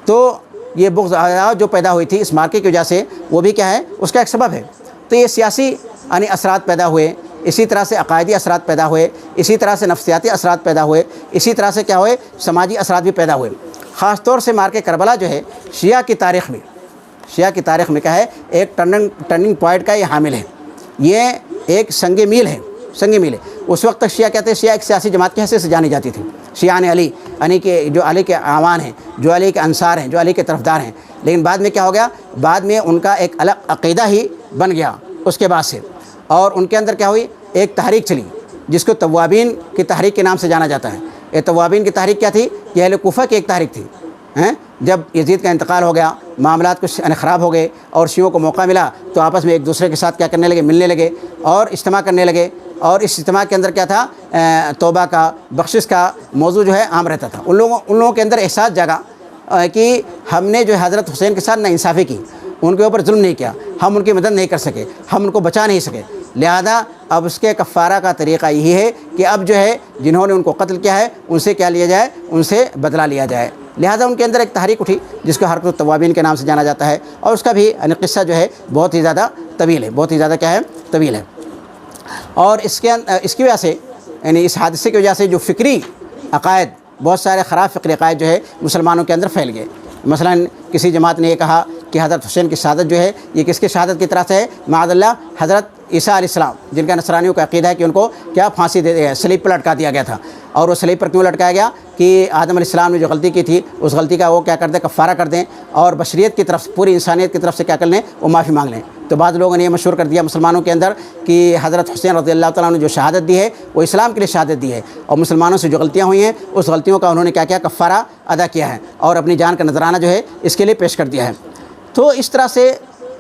تو یہ بغض عداوت جو پیدا ہوئی تھی اس مارکے کی وجہ سے، وہ بھی کیا ہے، اس کا ایک سبب ہے۔ تو یہ سیاسی یعنی اثرات پیدا ہوئے، اسی طرح سے عقائدی اثرات پیدا ہوئے، اسی طرح سے نفسیاتی اثرات پیدا ہوئے، اسی طرح سے کیا ہوئے، سماجی اثرات بھی پیدا ہوئے۔ خاص طور سے مارکے کربلا جو ہے شیعہ کی تاریخ میں کیا ہے، ایک ٹرننگ پوائنٹ کا یہ حامل ہے، یہ ایک سنگ میل ہے۔ اس وقت تک شیعہ کہتے ہیں، شیعہ ایک سیاسی جماعت کی حیثیت سے جانی جاتی تھی، شیعان علی، یعنی کہ جو علی کے اعوان ہیں، جو علی کے انصار ہیں، جو علی کے طرفدار ہیں۔ لیکن بعد میں کیا ہو گیا، بعد میں ان کا ایک الگ عقیدہ ہی بن گیا اس کے بعد سے، اور ان کے اندر کیا ہوئی، ایک تحریک چلی جس کو توابین کی تحریک کے نام سے جانا جاتا ہے۔ یہ توابین کی تحریک کیا تھی، یہ اہل کوفہ کی ایک تحریک تھی۔ جب یزید کا انتقال ہو گیا، معاملات کچھ خراب ہو گئے، اور شیعوں کو موقع ملا تو آپس میں ایک دوسرے کے ساتھ کیا کرنے لگے، ملنے لگے اور اجتماع کرنے لگے، اور اس اجتماع کے اندر کیا تھا، توبہ کا، بخشش کا موضوع جو ہے عام رہتا تھا۔ ان لوگوں کے اندر احساس جاگا کہ ہم نے جو حضرت حسین کے ساتھ ناانصافی کی، ان کے اوپر ظلم نہیں کیا، ہم ان کی مدد نہیں کر سکے، ہم ان کو بچا نہیں سکے، لہذا اب اس کے کفارہ کا طریقہ یہی ہے کہ اب جو ہے جنہوں نے ان کو قتل کیا ہے ان سے کیا لیا جائے، ان سے بدلہ لیا جائے۔ لہذا ان کے اندر ایک تحریک اٹھی جس کو حرکت التوابین کے نام سے جانا جاتا ہے، اور اس کا بھی قصہ جو ہے بہت ہی زیادہ طویل ہے، طویل ہے۔ اور اس کی وجہ سے یعنی اس حادثے کی وجہ سے جو فکری عقائد، بہت سارے خراب فکری عقائد جو ہے مسلمانوں کے اندر پھیل گئے۔ مثلا کسی جماعت نے یہ کہا کہ حضرت حسین کی شہادت جو ہے یہ کس کی شہادت کی طرح سے ہے، معاذ اللہ حضرت عیسیٰ علیہ السلام، جن کا نصرانیوں کا عقیدہ ہے کہ ان کو کیا پھانسی سلیب پر لٹکا دیا گیا تھا۔ اور وہ صلیب پر کیوں لٹکایا گیا کہ آدم علیہ السلام نے جو غلطی کی تھی اس غلطی کا وہ کیا کر دیں، کفارہ کر دیں، اور بشریت کی طرف، پوری انسانیت کی طرف سے کیا کر لیں، وہ معافی مانگ لیں۔ تو بعض لوگوں نے یہ مشہور کر دیا مسلمانوں کے اندر کہ حضرت حسین رضی اللہ تعالیٰ نے جو شہادت دی ہے وہ اسلام کے لیے شہادت دی ہے، اور مسلمانوں سے جو غلطیاں ہوئی ہیں اس غلطیوں کا انہوں نے کیا کیا، کفارہ ادا کیا ہے، اور اپنی جان کا نذرانہ جو ہے اس کے لیے پیش کر دیا ہے۔ تو اس طرح سے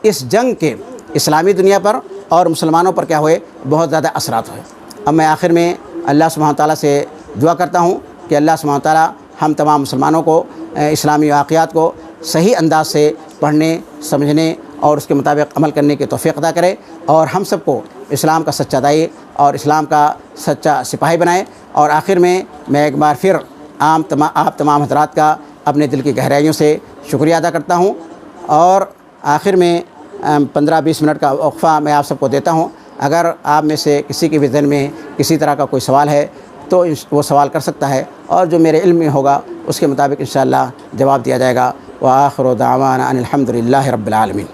اس جنگ کے اسلامی دنیا پر اور مسلمانوں پر کیا ہوئے، بہت زیادہ اثرات ہوئے۔ اب میں آخر میں اللہ سبحانہ وتعالیٰ سے دعا کرتا ہوں کہ اللہ سبحانہ وتعالیٰ ہم تمام مسلمانوں کو اسلامی واقعات کو صحیح انداز سے پڑھنے، سمجھنے اور اس کے مطابق عمل کرنے کی توفیق عطا کرے، اور ہم سب کو اسلام کا سچا داعی اور اسلام کا سچا سپاہی بنائے۔ اور آخر میں ایک بار پھر آپ تمام حضرات کا اپنے دل کی گہرائیوں سے شکریہ ادا کرتا ہوں، اور آخر میں 15-20 منٹ کا وقفہ میں آپ سب کو دیتا ہوں۔ اگر آپ میں سے کسی کے بھی ذہن میں کسی طرح کا کوئی سوال ہے تو وہ سوال کر سکتا ہے، اور جو میرے علم میں ہوگا اس کے مطابق انشاءاللہ جواب دیا جائے گا۔ وآخر دعوانا ان الحمد للہ رب العالمین۔